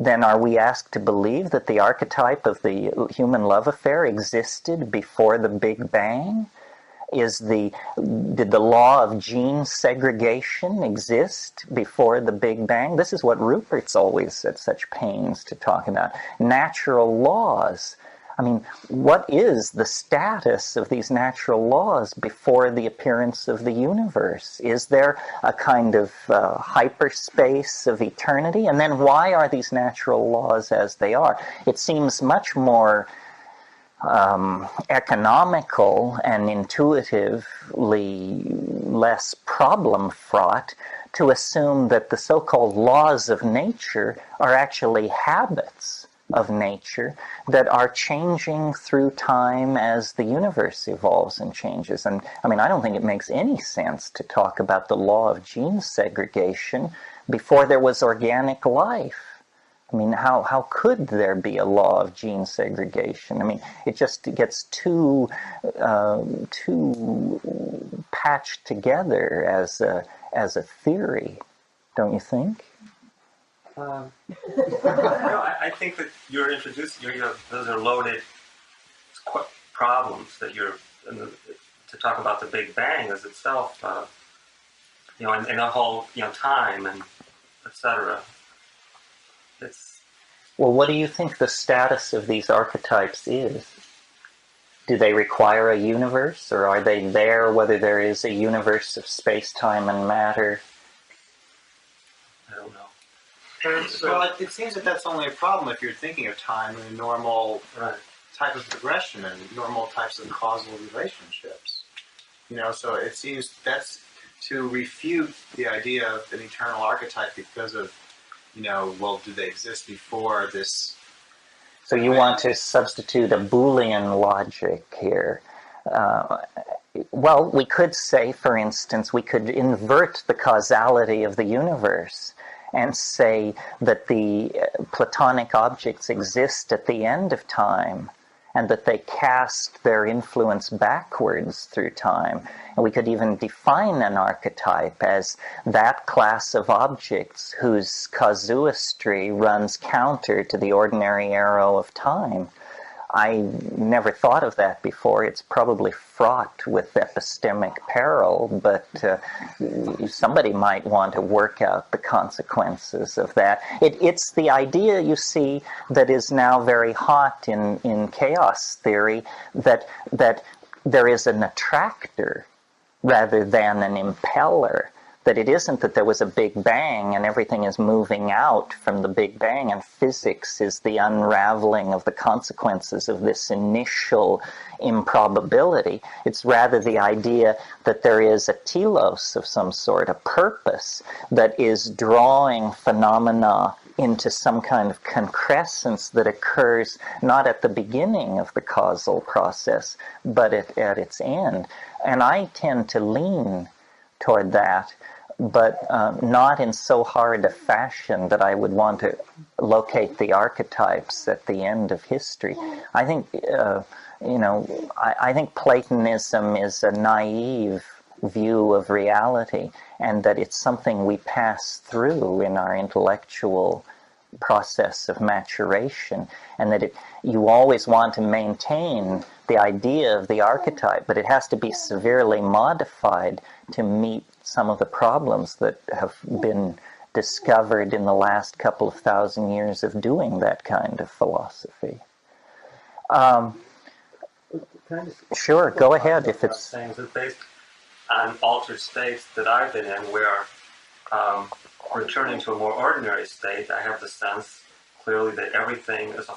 then are we asked to believe that the archetype of the human love affair existed before the Big Bang? Did the law of gene segregation exist before the Big Bang? This is what Rupert's always at such pains to talk about. Natural laws. I mean, what is the status of these natural laws before the appearance of the universe? Is there a kind of hyperspace of eternity? And then why are these natural laws as they are? It seems much more economical and intuitively less problem-fraught to assume that the so-called laws of nature are actually habits of nature that are changing through time as the universe evolves and changes. And I mean, I don't think it makes any sense to talk about the law of gene segregation before there was organic life. I mean, how could there be a law of gene segregation? I mean, it just gets too patched together as a theory, don't you think? No, I think that you're introducing. Those are loaded problems that to talk about the Big Bang as itself. And the whole time and etc. Well, what do you think the status of these archetypes is? Do they require a universe, or are they there whether there is a universe of space, time, and matter? I don't know. Well, it seems that that's only a problem if you're thinking of time in a normal type of progression and normal types of causal relationships. So it seems that's to refute the idea of an eternal archetype because of, well, do they exist before this? So you want to substitute a Boolean logic here. Well, we could say, for instance, we could invert the causality of the universe and say that the Platonic objects exist at the end of time and that they cast their influence backwards through time. And we could even define an archetype as that class of objects whose casuistry runs counter to the ordinary arrow of time. I never thought of that before. It's probably fraught with epistemic peril, but somebody might want to work out the consequences of that. It's the idea, you see, that is now very hot in chaos theory, that there is an attractor rather than an impeller. That it isn't that there was a Big Bang and everything is moving out from the Big Bang and physics is the unraveling of the consequences of this initial improbability. It's rather the idea that there is a telos of some sort, a purpose that is drawing phenomena into some kind of concrescence that occurs not at the beginning of the causal process, but at its end. And I tend to lean toward that, but not in so hard a fashion that I would want to locate the archetypes at the end of history. I think, I think Platonism is a naive view of reality, and that it's something we pass through in our intellectual process of maturation, and that you always want to maintain the idea of the archetype, but it has to be severely modified to meet some of the problems that have been discovered in the last couple of thousand years of doing that kind of philosophy. Sure, go ahead if it's... Things that based on altered states that I've been in where returning to a more ordinary state, I have the sense clearly that everything is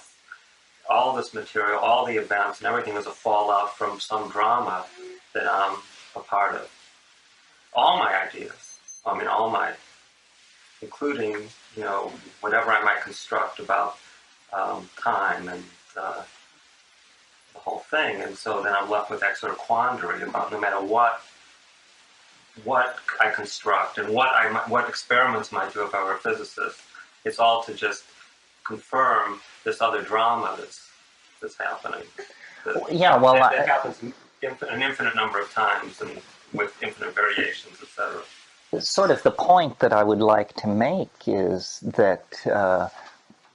all this material, all the events and everything is a fallout from some drama that I'm a part of. All my ideas, including, whatever I might construct about time and the whole thing. And so then I'm left with that sort of quandary about no matter what I construct and what experiments might do if I were a physicist, it's all to just confirm this other drama that's happening. That happens an infinite number of times and with infinite variations, etc. Sort of the point that I would like to make is that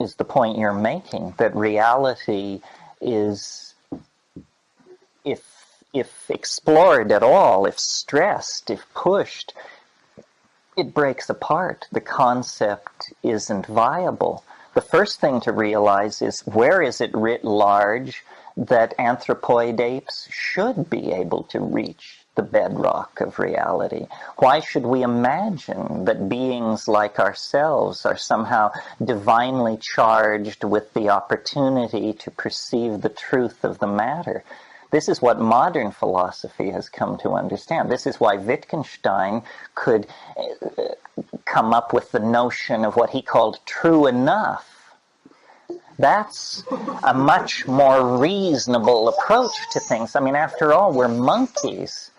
is the point you're making, that reality is, if explored at all, if stressed, if pushed, it breaks apart. The concept isn't viable. The first thing to realize is, where is it writ large that anthropoid apes should be able to reach the bedrock of reality? Why should we imagine that beings like ourselves are somehow divinely charged with the opportunity to perceive the truth of the matter? This is what modern philosophy has come to understand. This is why Wittgenstein could come up with the notion of what he called true enough. That's a much more reasonable approach to things. I mean, after all, we're monkeys.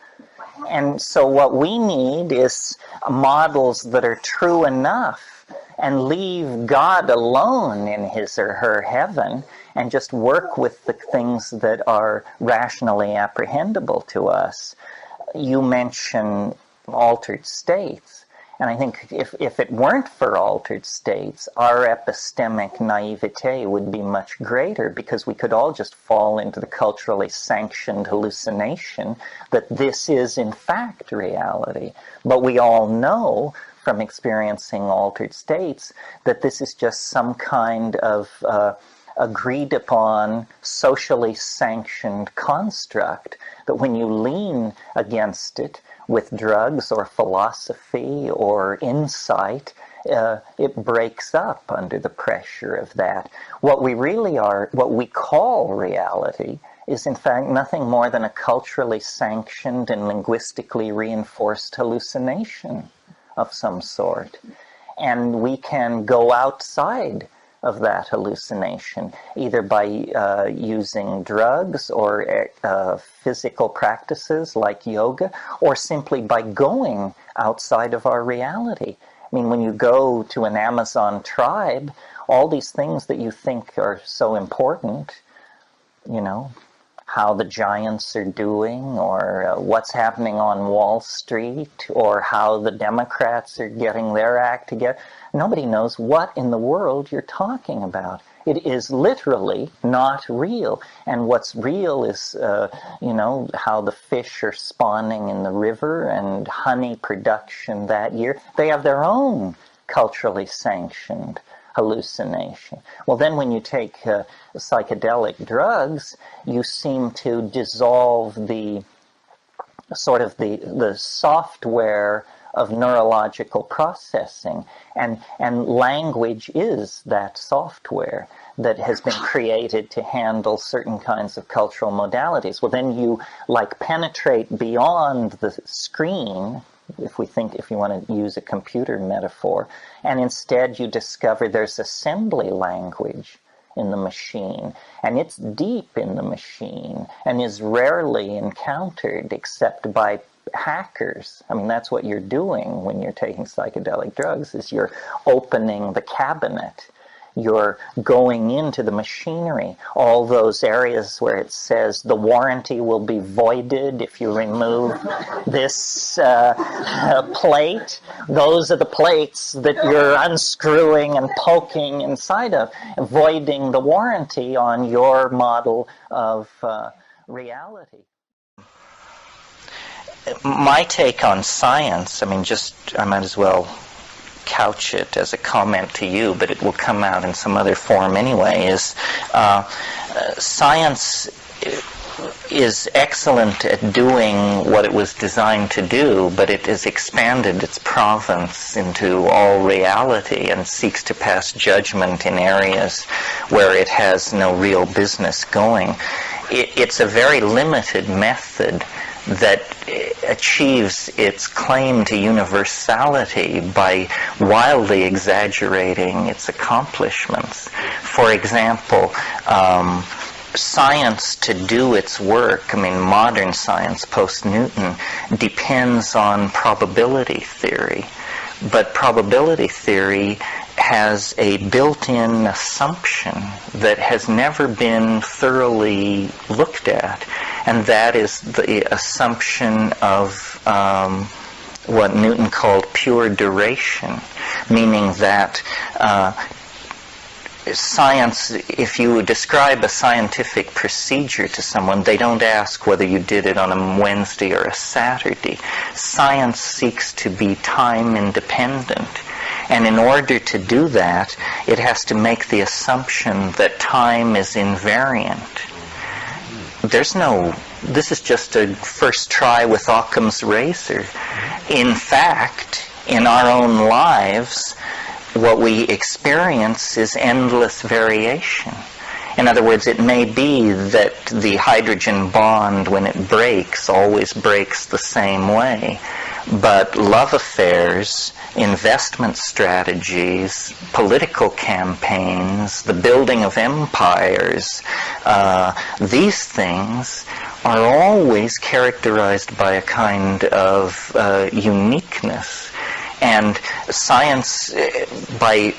And so what we need is models that are true enough, and leave God alone in his or her heaven and just work with the things that are rationally apprehendable to us. You mention altered states. And I think if it weren't for altered states, our epistemic naivete would be much greater, because we could all just fall into the culturally sanctioned hallucination that this is in fact reality. But we all know from experiencing altered states that this is just some kind of agreed upon, socially sanctioned construct that when you lean against it with drugs or philosophy or insight, it breaks up under the pressure of that. What we really are, what we call reality, is in fact nothing more than a culturally sanctioned and linguistically reinforced hallucination of some sort. And we can go outside of that hallucination, either by using drugs or physical practices like yoga, or simply by going outside of our reality. I mean, when you go to an Amazon tribe, all these things that you think are so important, you know, how the giants are doing, or what's happening on Wall Street, or how the Democrats are getting their act together. Nobody knows what in the world you're talking about. It is literally not real. And what's real is, you know, how the fish are spawning in the river and honey production that year. They have their own culturally sanctioned hallucination. Well, then when you take psychedelic drugs, you seem to dissolve the sort of the software of neurological processing, and language is that software that has been created to handle certain kinds of cultural modalities. Well, then you like penetrate beyond the screen, if you want to use a computer metaphor, and instead you discover there's assembly language in the machine, and it's deep in the machine and is rarely encountered except by hackers. I mean, that's what you're doing when you're taking psychedelic drugs, is you're opening the cabinet. You're going into the machinery, all those areas where it says the warranty will be voided if you remove this plate. Those are the plates that you're unscrewing and poking inside of, voiding the warranty on your model of reality. My take on science, I mean, I might as well couch it as a comment to you, but it will come out in some other form anyway, is science is excellent at doing what it was designed to do, but it has expanded its province into all reality and seeks to pass judgment in areas where it has no real business going. It's a very limited method that achieves its claim to universality by wildly exaggerating its accomplishments. For example, science to do its work, I mean modern science post-Newton, depends on probability theory. But probability theory has a built-in assumption that has never been thoroughly looked at, and that is the assumption of what Newton called pure duration, meaning that science, if you describe a scientific procedure to someone, they don't ask whether you did it on a Wednesday or a Saturday. Science seeks to be time independent. And in order to do that, it has to make the assumption that time is invariant. This is just a first try with Occam's razor. In fact, in our own lives, what we experience is endless variation. In other words, it may be that the hydrogen bond, when it breaks, always breaks the same way. But love affairs, investment strategies, political campaigns, the building of empires, these things are always characterized by a kind of uniqueness. And science, by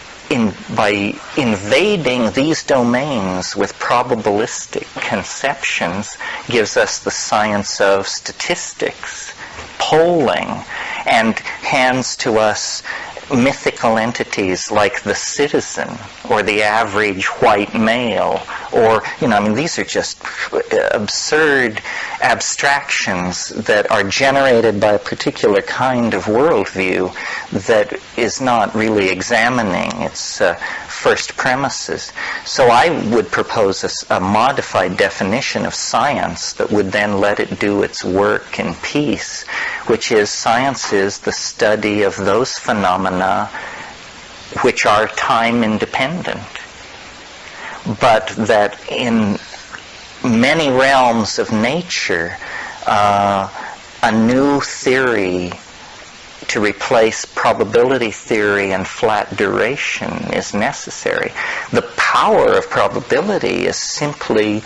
invading these domains with probabilistic conceptions, gives us the science of statistics, polling, and hands to us mythical entities like the citizen or the average white male, or, these are just absurd abstractions that are generated by a particular kind of worldview that is not really examining its first premises. So I would propose a modified definition of science that would then let it do its work in peace, which is science is the study of those phenomena which are time independent, but that in many realms of nature, a new theory to replace probability theory and flat duration is necessary. The power of probability is simply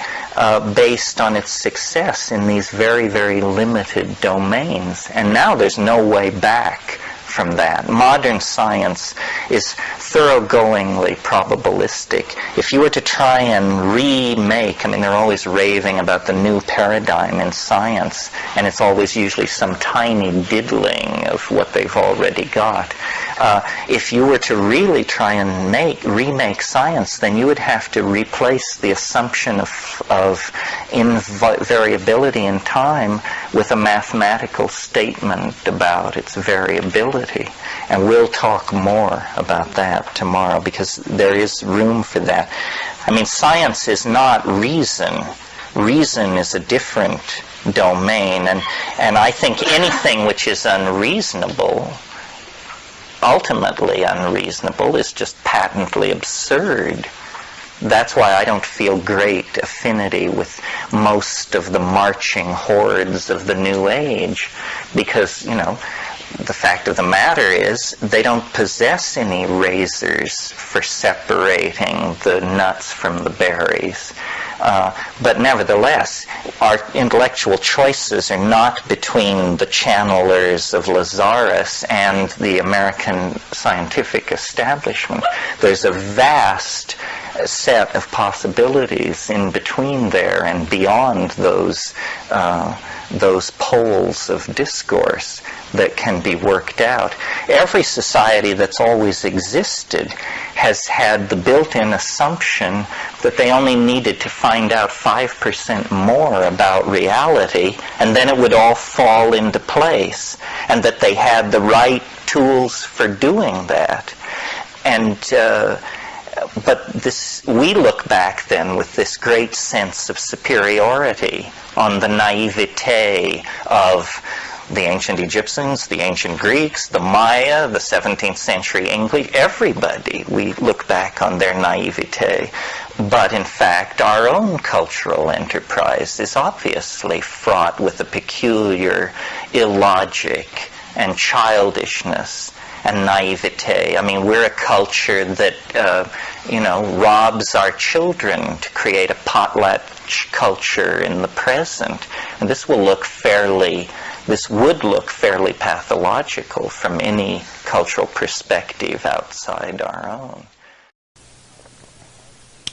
based on its success in these very, very limited domains. And now there's no way back from that. Modern science is thoroughgoingly probabilistic. If you were to try and remake, I mean, they're always raving about the new paradigm in science, and it's always usually some tiny diddling of what they've already got. If you were to really try and remake science, then you would have to replace the assumption of invariability in time with a mathematical statement about its variability. And we'll talk more about that tomorrow, because there is room for that. I mean, science is not reason. Reason is a different domain, and I think anything which is unreasonable, ultimately unreasonable, is just patently absurd. That's why I don't feel great affinity with most of the marching hordes of the New Age, because, you know, the fact of the matter is they don't possess any razors for separating the nuts from the berries. But nevertheless, our intellectual choices are not between the channelers of Lazarus and the American scientific establishment. There's a vast set of possibilities in between there and beyond those poles of discourse that can be worked out. Every society that's always existed has had the built-in assumption that they only needed to find out 5% more about reality, and then it would all fall into place, and that they had the right tools for doing that. And but we look back then with this great sense of superiority on the naivete of the ancient Egyptians, the ancient Greeks, the Maya, the 17th century English, everybody. We look back on their naivete. But in fact, our own cultural enterprise is obviously fraught with a peculiar illogic and childishness and naivete. I mean, we're a culture that, robs our children to create a potlatch culture in the present. And this would look fairly pathological from any cultural perspective outside our own.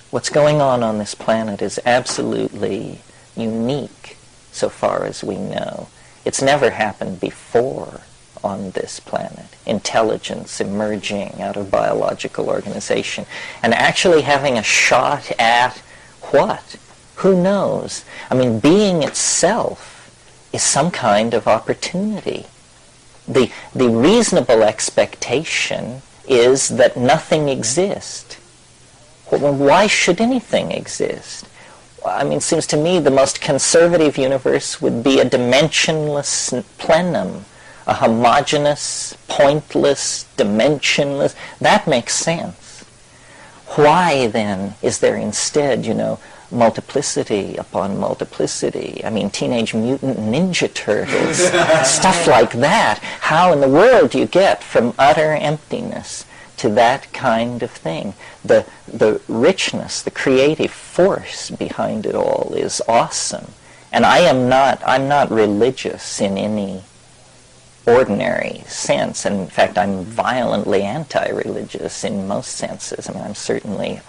What's going on this planet is absolutely unique so far as we know. It's never happened before on this planet. Intelligence emerging out of biological organization and actually having a shot at what? Who knows? I mean, being itself is some kind of opportunity. The reasonable expectation is that nothing exists. Well, why should anything exist? I mean, it seems to me the most conservative universe would be a dimensionless plenum, a homogeneous, pointless, dimensionless. That makes sense. Why, then, is there instead, multiplicity upon multiplicity? I mean, Teenage Mutant Ninja Turtles, stuff like that. How in the world do you get from utter emptiness to that kind of thing? The richness, the creative force behind it all is awesome. And I'm not religious in any ordinary sense. And in fact, I'm violently anti-religious in most senses. I mean, I'm certainly,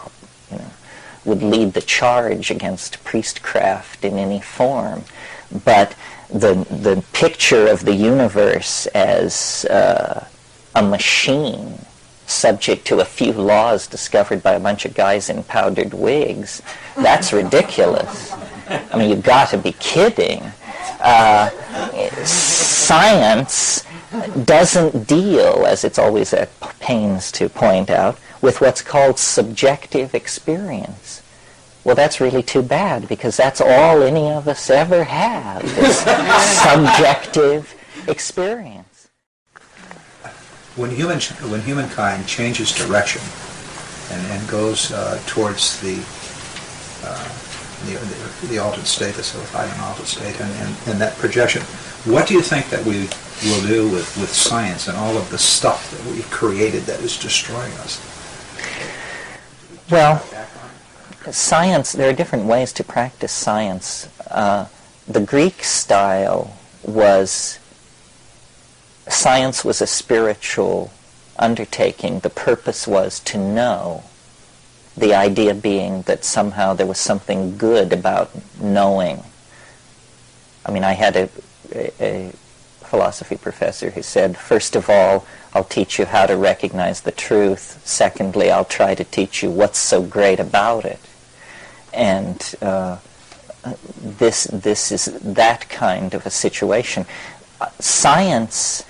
would lead the charge against priestcraft in any form. But the picture of the universe as a machine subject to a few laws discovered by a bunch of guys in powdered wigs, that's ridiculous. I mean, you've got to be kidding. Science doesn't deal, as it's always at pains to point out, with what's called subjective experience. Well, that's really too bad, because that's all any of us ever have, is subjective experience. When humankind changes direction and goes towards the altered state, the solidified and altered state, and that projection, what do you think that we will do with science and all of the stuff that we've created that is destroying us? Well, science, there are different ways to practice science. The Greek style was, science was a spiritual undertaking. The purpose was to know. The idea being that somehow there was something good about knowing. I mean, I had a philosophy professor who said, first of all, I'll teach you how to recognize the truth. Secondly, I'll try to teach you what's so great about it. And this is that kind of a situation. Science,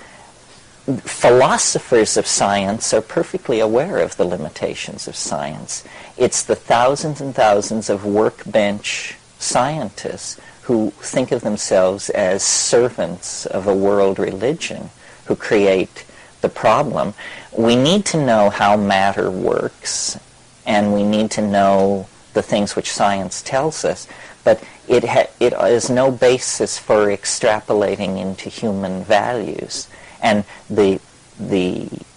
philosophers of science are perfectly aware of the limitations of science. It's the thousands and thousands of workbench scientists who think of themselves as servants of a world religion who create the problem. We need to know how matter works, and we need to know the things which science tells us, but it is no basis for extrapolating into human values. And the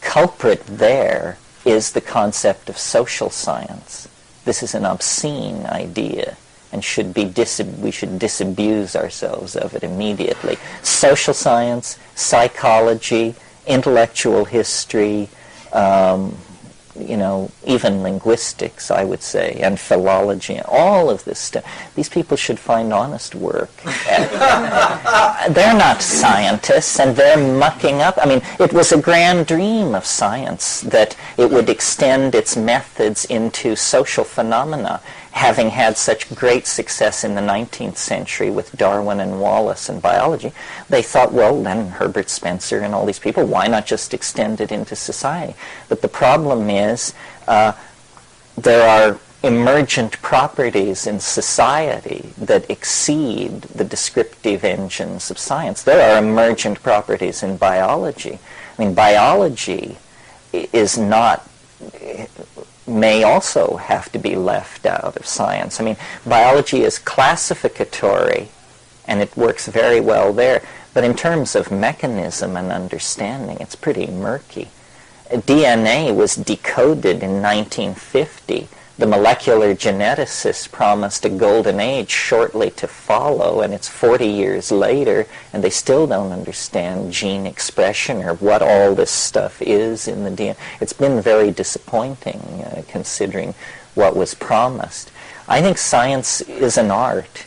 culprit there is the concept of social science. This is an obscene idea, and we should disabuse ourselves of it immediately. Social science, psychology, intellectual history, even linguistics, I would say, and philology, all of this stuff. These people should find honest work. They're not scientists, and they're mucking up. I mean, it was a grand dream of science that it would extend its methods into social phenomena, having had such great success in the 19th century with Darwin and Wallace and biology. They thought, well, then Herbert Spencer and all these people, why not just extend it into society? But the problem is there are emergent properties in society that exceed the descriptive engines of science. There are emergent properties in biology. I mean, biology is not, may also have to be left out of science. I mean, biology is classificatory, and it works very well there. But in terms of mechanism and understanding, it's pretty murky. DNA was decoded in 1950. The molecular geneticists promised a golden age shortly to follow, and it's 40 years later, and they still don't understand gene expression or what all this stuff is in the DNA. It's been very disappointing, considering what was promised. I think science is an art.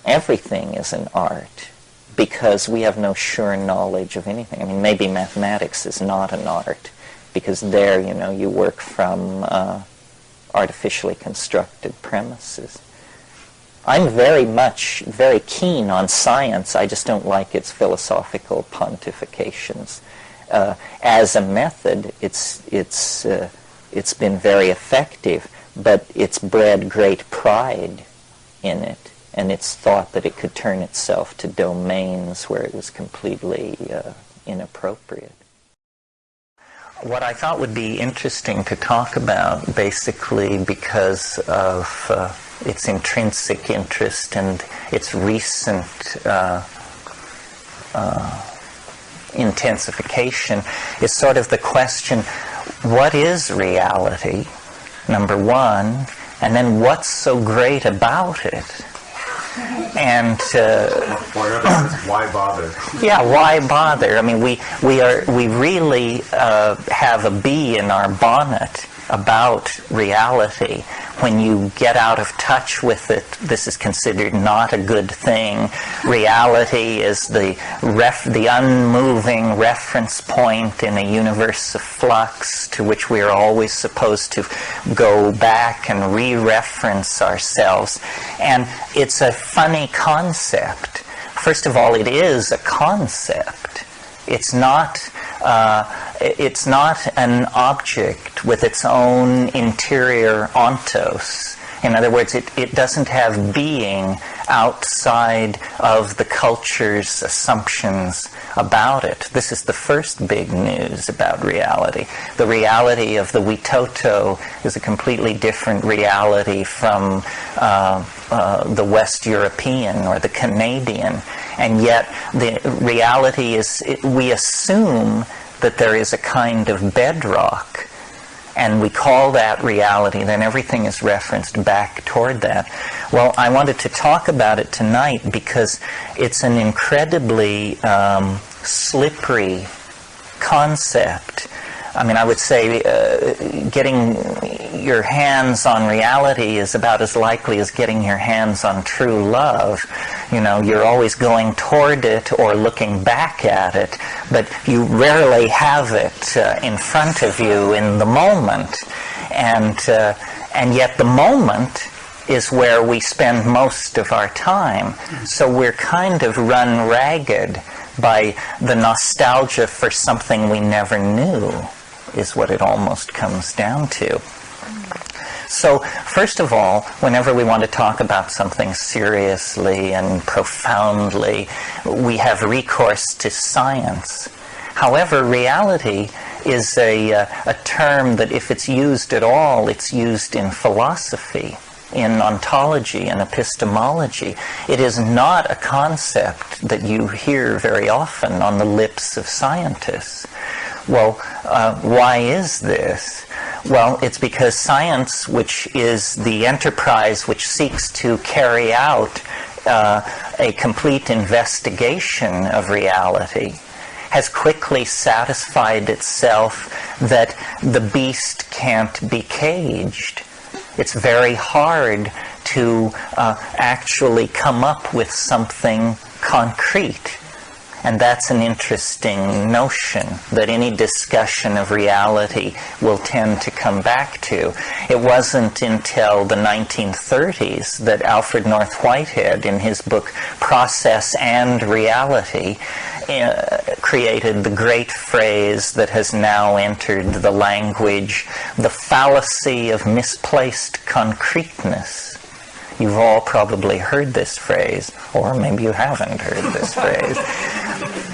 Everything is an art, because we have no sure knowledge of anything. I mean, maybe mathematics is not an art, because there, you work from artificially constructed premises. I'm very keen on science. I just don't like its philosophical pontifications. As a method, it's been very effective, but it's bred great pride in it, and it's thought that it could turn itself to domains where it was completely inappropriate. What I thought would be interesting to talk about, basically because of its intrinsic interest and its recent intensification, is sort of the question, what is reality, number one, and then what's so great about it? And why bother? Yeah, why bother? I mean, we really have a bee in our bonnet about reality. When you get out of touch with it, this is considered not a good thing. Reality is the unmoving reference point in a universe of flux to which we are always supposed to go back and re-reference ourselves. And it's a funny concept. First of all, it is a concept. It's not it's not an object with its own interior ontos. In other words, it doesn't have being outside of the culture's assumptions about it. This is the first big news about reality. The reality of the Witoto is a completely different reality from the West European or the Canadian. And yet the reality is, we assume that there is a kind of bedrock, and we call that reality, then everything is referenced back toward that. Well, I wanted to talk about it tonight because it's an incredibly slippery concept. I mean, I would say getting your hands on reality is about as likely as getting your hands on true love. You know, you're always going toward it or looking back at it, but you rarely have it in front of you in the moment. And yet the moment is where we spend most of our time. So we're kind of run ragged by the nostalgia for something we never knew, is what it almost comes down to. So, first of all, whenever we want to talk about something seriously and profoundly, we have recourse to science. However, reality is a term that, if it's used at all, it's used in philosophy, in ontology and epistemology. It is not a concept that you hear very often on the lips of scientists. Well, why is this? Well, it's because science, which is the enterprise which seeks to carry out a complete investigation of reality, has quickly satisfied itself that the beast can't be caged. It's very hard to actually come up with something concrete. And that's an interesting notion that any discussion of reality will tend to come back to. It wasn't until the 1930s that Alfred North Whitehead, in his book Process and Reality, created the great phrase that has now entered the language, the fallacy of misplaced concreteness. You've all probably heard this phrase, or maybe you haven't heard this phrase.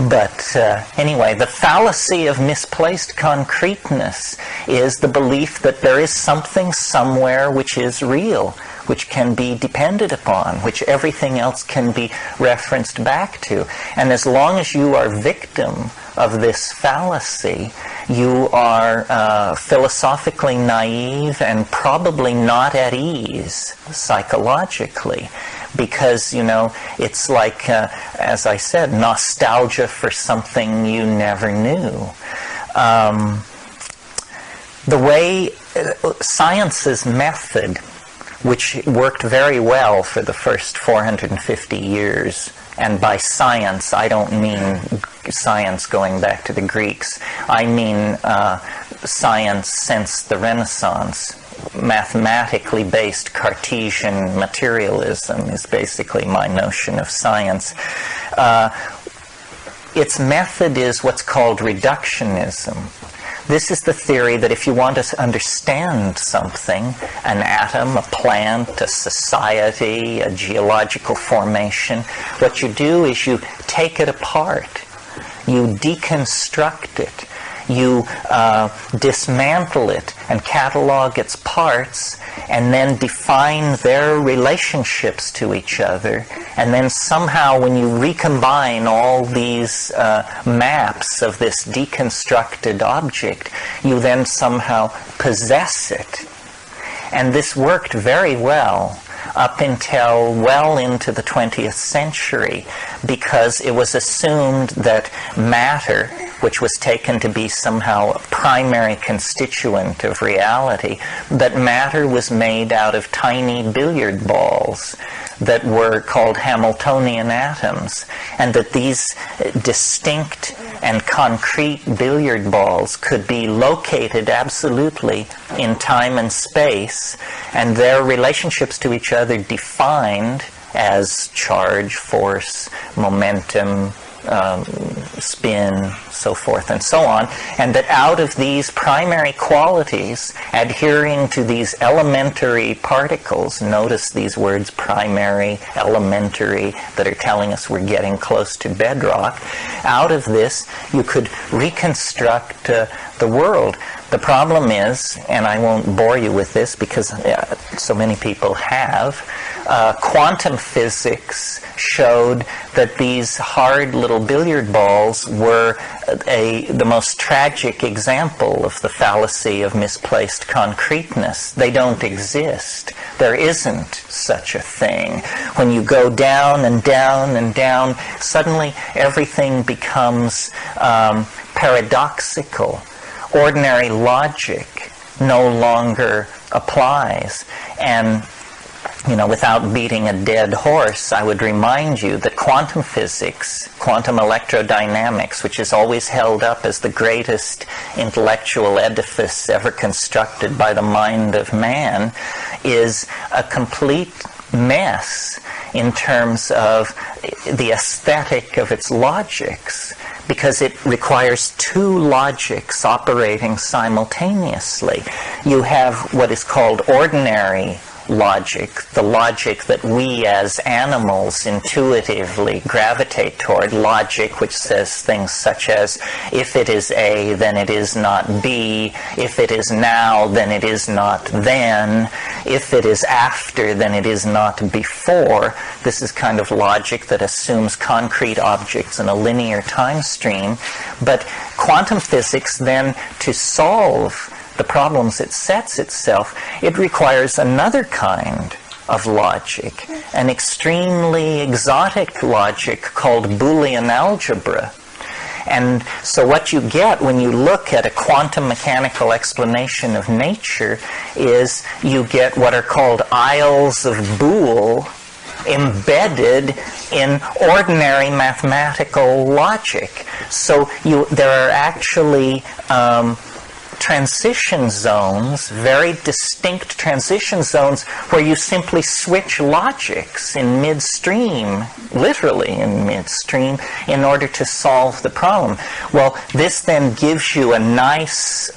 But anyway, the fallacy of misplaced concreteness is the belief that there is something somewhere which is real, which can be depended upon, which everything else can be referenced back to. And as long as you are victim of this fallacy, you are philosophically naive and probably not at ease psychologically. Because, you know, it's like, as I said, nostalgia for something you never knew. The way science's method, which worked very well for the first 450 years, and by science, I don't mean science going back to the Greeks. I mean science since the Renaissance. Mathematically based Cartesian materialism is basically my notion of science. Its method is what's called reductionism. This is the theory that if you want to understand something, an atom, a plant, a society, a geological formation, what you do is you take it apart. You deconstruct it. You dismantle it and catalog its parts, and then define their relationships to each other. And then somehow, when you recombine all these maps of this deconstructed object, you then somehow possess it. And this worked very well up until well into the 20th century, because it was assumed that matter, which was taken to be somehow a primary constituent of reality, that matter was made out of tiny billiard balls that were called Hamiltonian atoms, and that these distinct and concrete billiard balls could be located absolutely in time and space, and their relationships to each other defined as charge, force, momentum, spin, so forth and so on, and that out of these primary qualities, adhering to these elementary particles, notice these words primary, elementary, that are telling us we're getting close to bedrock, out of this you could reconstruct the world. The problem is, and I won't bore you with this because so many people have, quantum physics showed that these hard little billiard balls were the most tragic example of the fallacy of misplaced concreteness. They don't exist. There isn't such a thing. When you go down and down and down, suddenly everything becomes paradoxical. Ordinary logic no longer applies. And, without beating a dead horse, I would remind you that quantum physics, quantum electrodynamics, which is always held up as the greatest intellectual edifice ever constructed by the mind of man, is a complete mess in terms of the aesthetic of its logics, because it requires two logics operating simultaneously. You have what is called ordinary logic, the logic that we as animals intuitively gravitate toward, logic which says things such as, if it is A, then it is not B, if it is now, then it is not then, if it is after, then it is not before. This is kind of logic that assumes concrete objects in a linear time stream. But quantum physics then, to solve the problems it sets itself, it requires another kind of logic, an extremely exotic logic called Boolean algebra. And so what you get when you look at a quantum mechanical explanation of nature is you get what are called aisles of Boole embedded in ordinary mathematical logic. So there are actually transition zones, very distinct transition zones, where you simply switch logics in midstream, literally in midstream, in order to solve the problem. Well, this then gives you a nice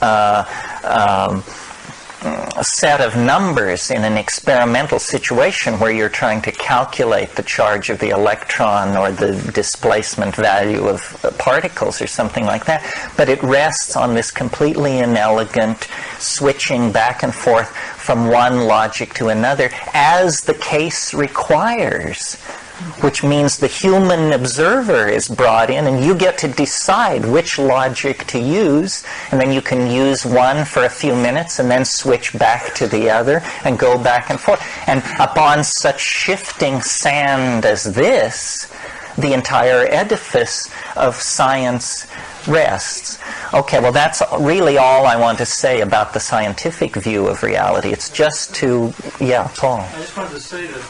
set of numbers in an experimental situation where you're trying to calculate the charge of the electron or the displacement value of particles or something like that. But it rests on this completely inelegant switching back and forth from one logic to another as the case requires, which means the human observer is brought in and you get to decide which logic to use, and then you can use one for a few minutes and then switch back to the other and go back and forth. And upon such shifting sand as this, the entire edifice of science rests. Okay, well that's really all I want to say about the scientific view of reality. It's just to, yeah, Paul. I just wanted to say that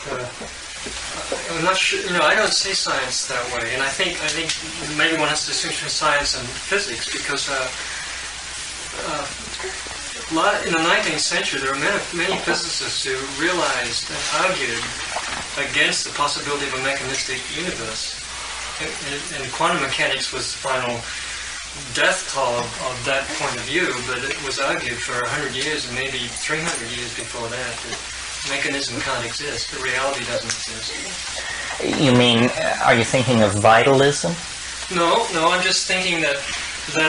I'm not sure, I don't see science that way, and I think maybe one has to distinguish science and physics, because in the 19th century there were many physicists who realized and argued against the possibility of a mechanistic universe, and quantum mechanics was the final death toll of that point of view, but it was argued for 100 years and maybe 300 years before that mechanism can't exist, the reality doesn't exist. You mean, are you thinking of vitalism? No, I'm just thinking that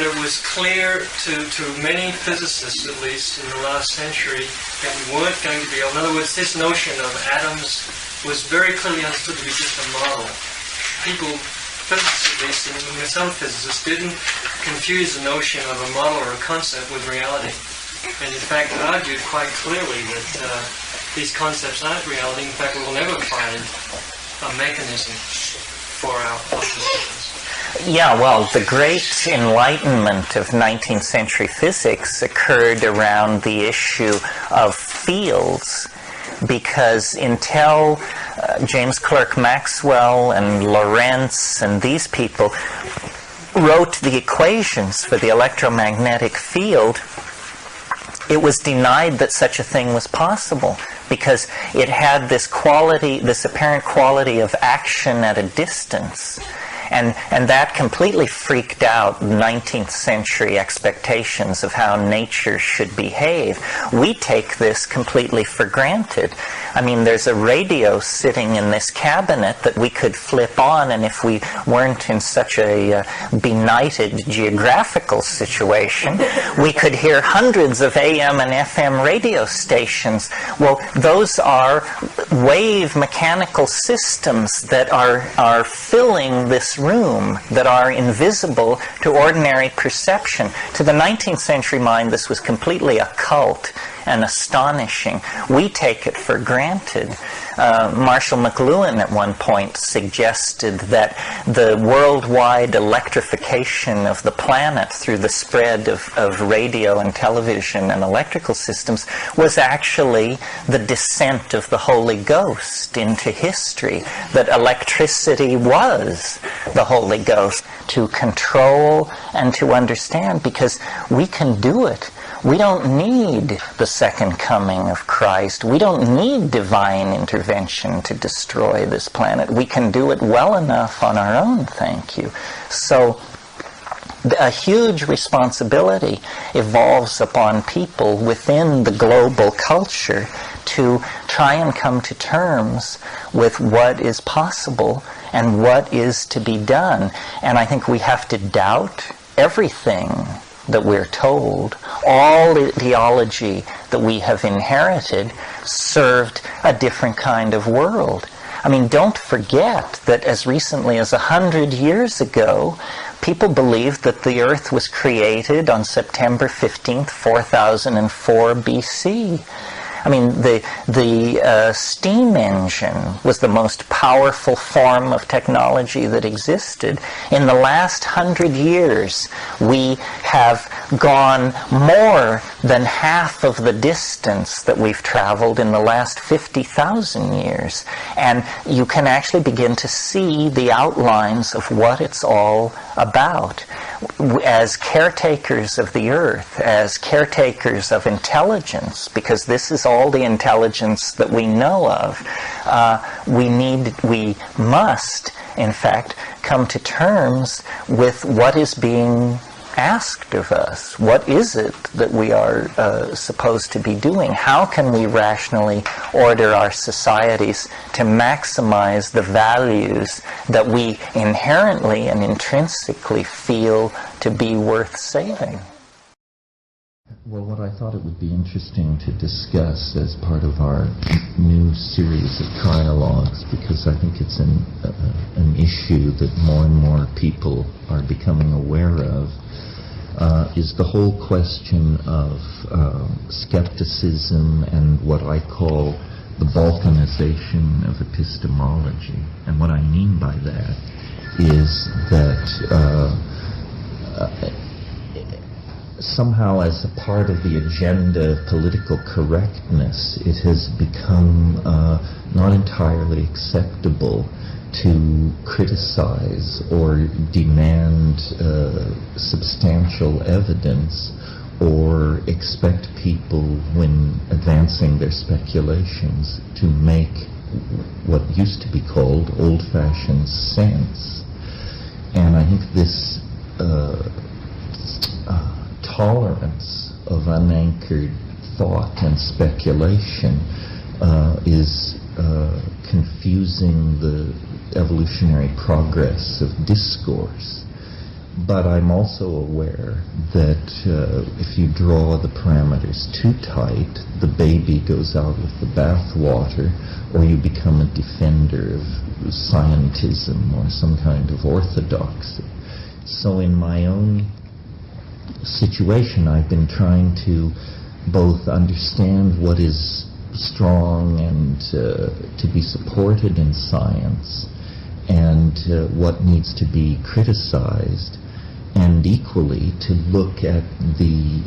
it was clear to many physicists, at least in the last century, that we weren't going to be able, in other words, this notion of atoms was very clearly understood to be just a model. People, physicists at least, and some physicists, didn't confuse the notion of a model or a concept with reality. And in fact argued quite clearly that these concepts aren't reality. In fact, we will never find a mechanism for our observations. Yeah, well, the great enlightenment of 19th century physics occurred around the issue of fields, because until James Clerk Maxwell and Lorentz and these people wrote the equations for the electromagnetic field, it was denied that such a thing was possible, because it had this quality, this apparent quality of action at a distance. And that completely freaked out 19th century expectations of how nature should behave. We take this completely for granted. I mean, there's a radio sitting in this cabinet that we could flip on, and if we weren't in such a benighted geographical situation, we could hear hundreds of AM and FM radio stations. Well, those are wave mechanical systems that are filling this room, that are invisible to ordinary perception. To the 19th century mind, this was completely occult and astonishing. We take it for granted. Marshall McLuhan at one point suggested that the worldwide electrification of the planet through the spread of radio and television and electrical systems was actually the descent of the Holy Ghost into history, that electricity was the Holy Ghost to control and to understand, because we can do it. We don't need the second coming of Christ. We don't need divine intervention to destroy this planet. We can do it well enough on our own, thank you. So a huge responsibility evolves upon people within the global culture to try and come to terms with what is possible and what is to be done. And I think we have to doubt everything that we're told. All the theology that we have inherited served a different kind of world. I mean, don't forget that as recently as 100 years ago, people believed that the earth was created on September 15th, 4004 BC. I mean, the steam engine was the most powerful form of technology that existed. In the last 100 years, we have gone more than half of the distance that we've traveled in the last 50,000 years. And you can actually begin to see the outlines of what it's all about. As caretakers of the earth, as caretakers of intelligence, because this is all the intelligence that we know of, we must, in fact, come to terms with what is being asked of us. What is it that we are supposed to be doing? How can we rationally order our societies to maximize the values that we inherently and intrinsically feel to be worth saving? Well, what I thought it would be interesting to discuss as part of our new series of trialogues, because I think it's an issue that more and more people are becoming aware of, is the whole question of skepticism and what I call the balkanization of epistemology. And what I mean by that is that somehow, as a part of the agenda of political correctness, it has become not entirely acceptable to criticize or demand substantial evidence or expect people, when advancing their speculations, to make what used to be called old-fashioned sense. And I think this tolerance of unanchored thought and speculation is confusing the evolutionary progress of discourse. But I'm also aware that if you draw the parameters too tight, the baby goes out with the bathwater, or you become a defender of scientism or some kind of orthodoxy. So in my own situation, I've been trying to both understand what is strong and to be supported in science, and what needs to be criticized, and equally to look at the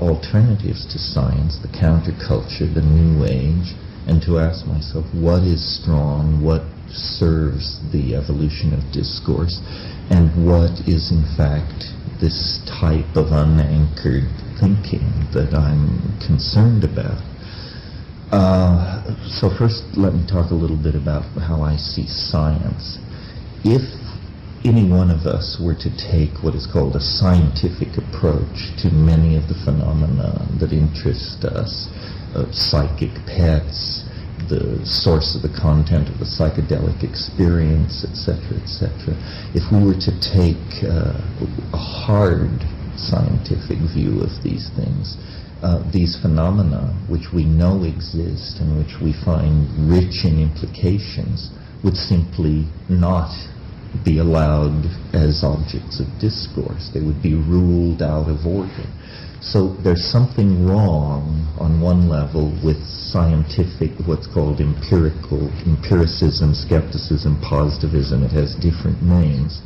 alternatives to science, the counterculture, the new age, and to ask myself what is strong, what serves the evolution of discourse, and what is in fact this type of unanchored thinking that I'm concerned about. So first, let me talk a little bit about how I see science. If any one of us were to take what is called a scientific approach to many of the phenomena that interest us, psychic pets, the source of the content of the psychedelic experience, etc., etc. If we were to take a hard scientific view of these things, these phenomena, which we know exist and which we find rich in implications, would simply not be allowed as objects of discourse. They would be ruled out of order. So there's something wrong on one level with scientific, what's called empiricism, skepticism, positivism. It has different names.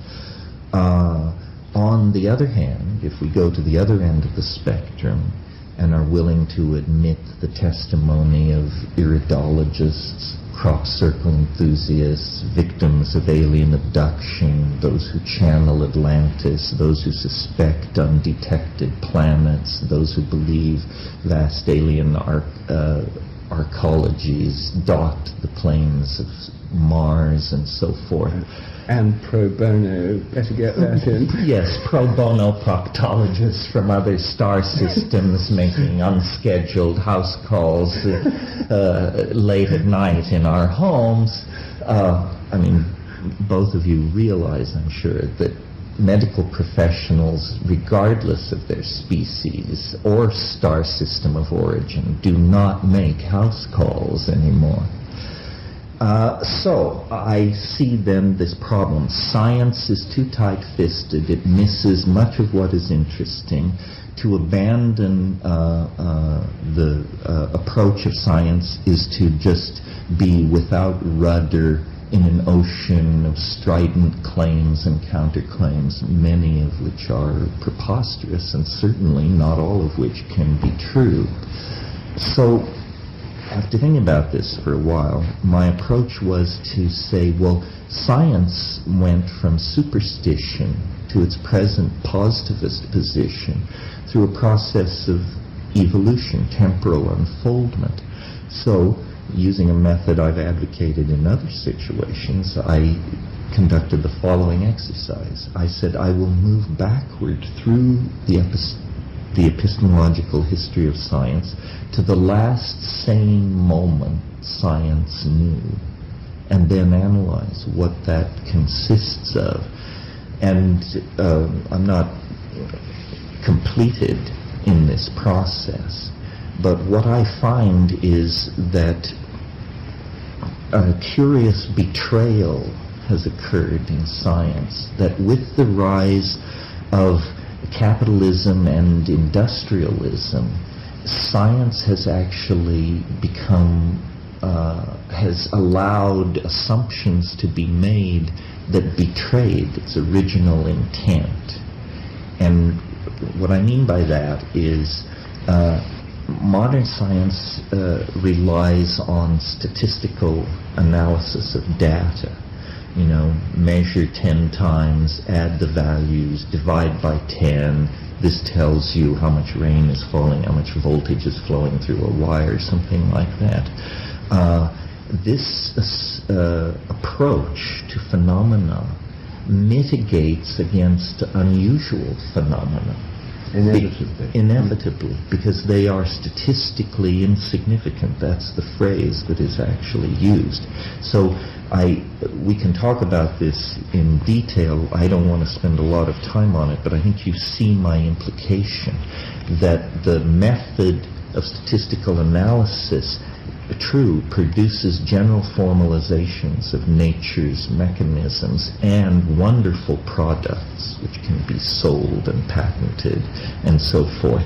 On the other hand, if we go to the other end of the spectrum and are willing to admit the testimony of iridologists, crop circle enthusiasts, victims of alien abduction, those who channel Atlantis, those who suspect undetected planets, those who believe vast alien arcologies dot the plains of Mars and so forth. And pro bono, better get that in. Yes, pro bono proctologists from other star systems making unscheduled house calls late at night in our homes. I mean, both of you realize, I'm sure, that medical professionals, regardless of their species or star system of origin, do not make house calls anymore. So I see then this problem. Science is too tight-fisted. It misses much of what is interesting. To abandon the approach of science is to just be without rudder in an ocean of strident claims and counterclaims, many of which are preposterous and certainly not all of which can be true. So after thinking about this for a while, my approach was to say, well, science went from superstition to its present positivist position through a process of evolution, temporal unfoldment. So, using a method I've advocated in other situations, I conducted the following exercise. I said, I will move backward through the epistemological history of science to the last sane moment science knew, and then analyze what that consists of. And I'm not completed in this process, but what I find is that a curious betrayal has occurred in science, that with the rise of capitalism and industrialism, science has actually become, has allowed assumptions to be made that betrayed its original intent. And what I mean by that is modern science relies on statistical analysis of data. You know, measure 10 times, add the values, divide by 10. This tells you how much rain is falling, how much voltage is flowing through a wire, something like that. This approach to phenomena mitigates against unusual phenomena. Inevitably, because they are statistically insignificant. That's the phrase that is actually used. So we can talk about this in detail. I don't want to spend a lot of time on it, but I think you see my implication that the method of statistical analysis, produces general formalizations of nature's mechanisms and wonderful products which can be sold and patented and so forth.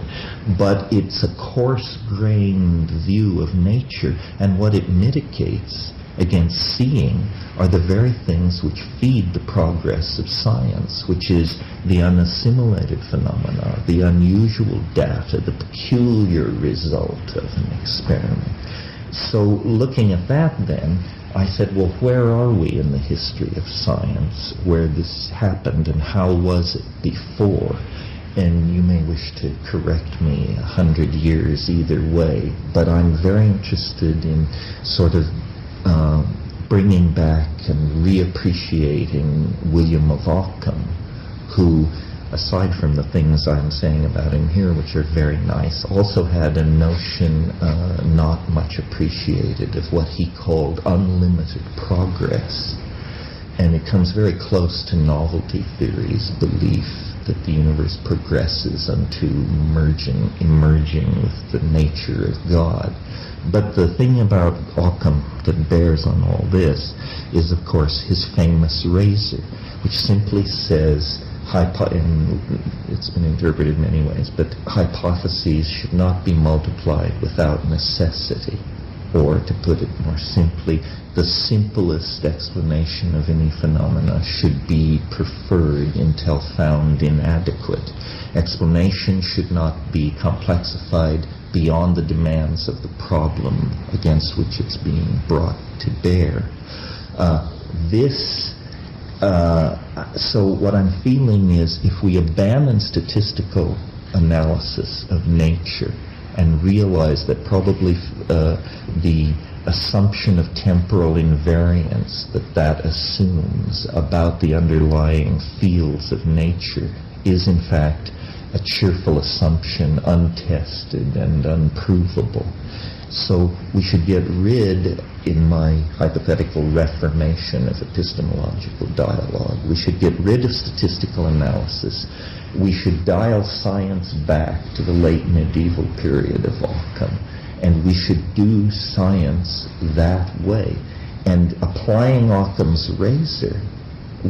But it's a coarse-grained view of nature, and what it mitigates against seeing are the very things which feed the progress of science, which is the unassimilated phenomena, the unusual data, the peculiar result of an experiment. So looking at that then, I said, well, where are we in the history of science where this happened, and how was it before? And you may wish to correct me 100 years either way, but I'm very interested in sort of bringing back and reappreciating William of Ockham, who, aside from the things I'm saying about him here, which are very nice, also had a notion not much appreciated of what he called unlimited progress. And it comes very close to novelty theory's belief that the universe progresses unto emerging with the nature of God. But the thing about Ockham that bears on all this is, of course, his famous razor, which simply says, and it's been interpreted many ways, but hypotheses should not be multiplied without necessity. Or, to put it more simply, the simplest explanation of any phenomena should be preferred until found inadequate. Explanation should not be complexified beyond the demands of the problem against which it's being brought to bear. So what I'm feeling is, if we abandon statistical analysis of nature and realize that probably the assumption of temporal invariance that assumes about the underlying fields of nature is in fact a cheerful assumption, untested and unprovable. So we should get rid, in my hypothetical reformation of epistemological dialogue, we should get rid of statistical analysis. We should dial science back to the late medieval period of Ockham, and we should do science that way. And applying Ockham's razor,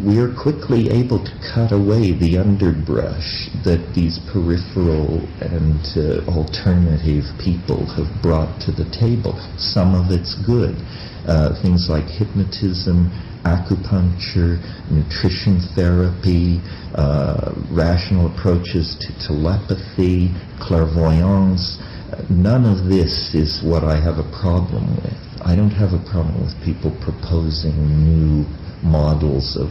we're quickly able to cut away the underbrush that these peripheral and alternative people have brought to the table. Some of it's good. Things like hypnotism, acupuncture, nutrition therapy, rational approaches to telepathy, clairvoyance. None of this is what I have a problem with. I don't have a problem with people proposing new models of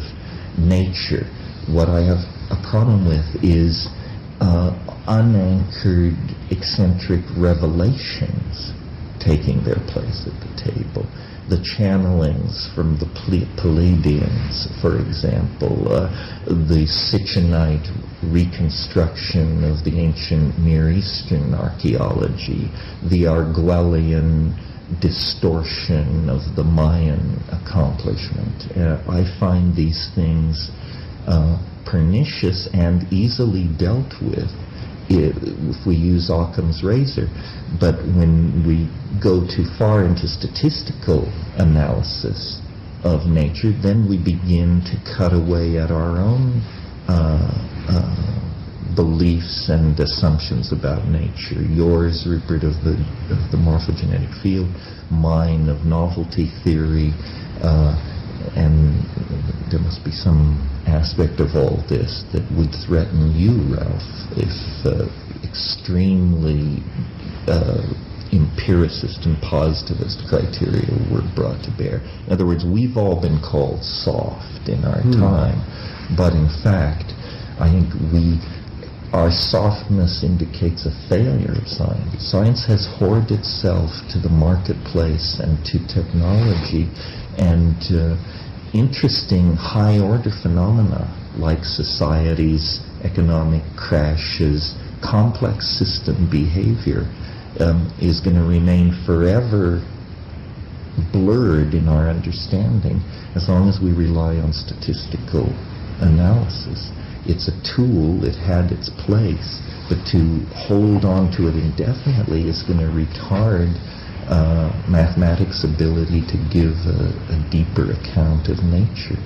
nature. What I have a problem with is unanchored, eccentric revelations taking their place at the table. The channelings from the Palladians, for example, the Sitchinite reconstruction of the ancient Near Eastern archaeology, the Arguellian distortion of the Mayan accomplishment. I find these things pernicious and easily dealt with if we use Occam's razor. But when we go too far into statistical analysis of nature, then we begin to cut away at our own beliefs and assumptions about nature. Yours, Rupert, of the morphogenetic field, mine of novelty theory, and there must be some aspect of all this that would threaten you, Ralph, if extremely empiricist and positivist criteria were brought to bear. In other words, we've all been called soft in our time, but in fact, I think our softness indicates a failure of science. Science has hoarded itself to the marketplace and to technology, and interesting high-order phenomena like societies, economic crashes, complex system behavior is going to remain forever blurred in our understanding as long as we rely on statistical analysis. It's a tool, it had its place, but to hold on to it indefinitely is going to retard mathematics' ability to give a deeper account of nature.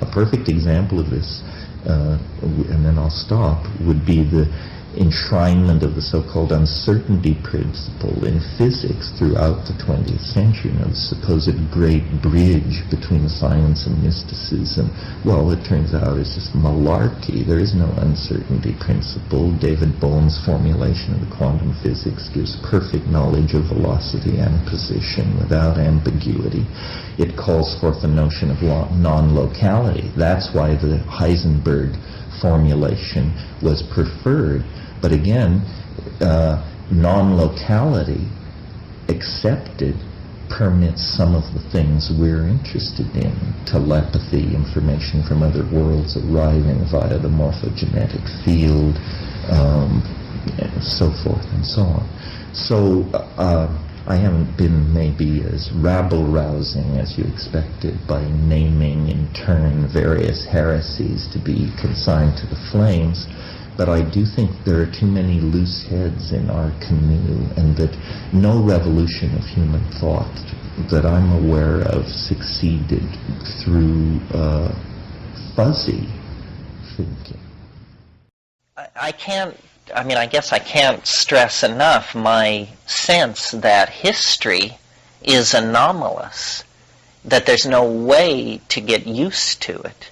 A perfect example of this, and then I'll stop, would be the enshrinement of the so-called uncertainty principle in physics throughout the 20th century. You know, the supposed great bridge between science and mysticism. Well, it turns out it's just malarkey. There is no uncertainty principle. David Bohm's formulation of the quantum physics gives perfect knowledge of velocity and position without ambiguity. It calls forth the notion of non-locality. That's why the Heisenberg formulation was preferred. But again, non-locality accepted permits some of the things we're interested in, telepathy, information from other worlds arriving via the morphogenetic field, and so forth and so on. So I haven't been maybe as rabble-rousing as you expected by naming in turn various heresies to be consigned to the flames, but I do think there are too many loose heads in our canoe, and that no revolution of human thought that I'm aware of succeeded through fuzzy thinking. I guess I can't stress enough my sense that history is anomalous, that there's no way to get used to it,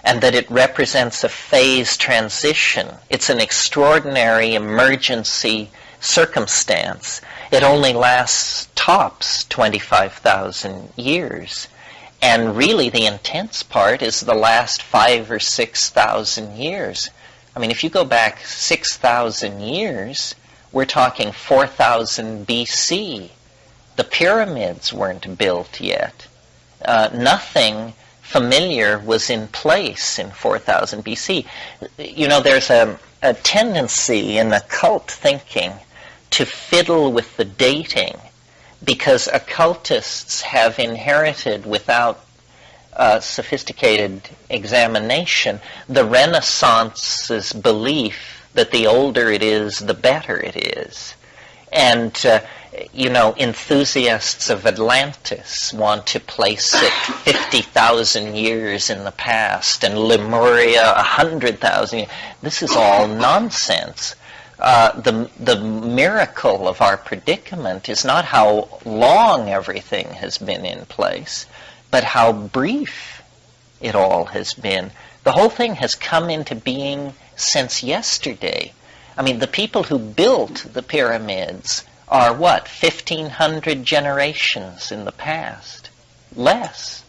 and that it represents a phase transition. It's an extraordinary emergency circumstance. It only lasts tops 25,000 years. And really the intense part is the last 5,000 or 6,000 years. I mean, if you go back 6,000 years, we're talking 4,000 BC. The pyramids weren't built yet. Nothing familiar was in place in 4,000 BC. You know, there's a tendency in occult thinking to fiddle with the dating, because occultists have inherited, without sophisticated examination, the Renaissance's belief that the older it is, the better it is. And, enthusiasts of Atlantis want to place it 50,000 years in the past, and Lemuria 100,000 years. This is all nonsense. The miracle of our predicament is not how long everything has been in place, but how brief it all has been. The whole thing has come into being since yesterday. I mean, the people who built the pyramids are, 1,500 generations in the past? Less.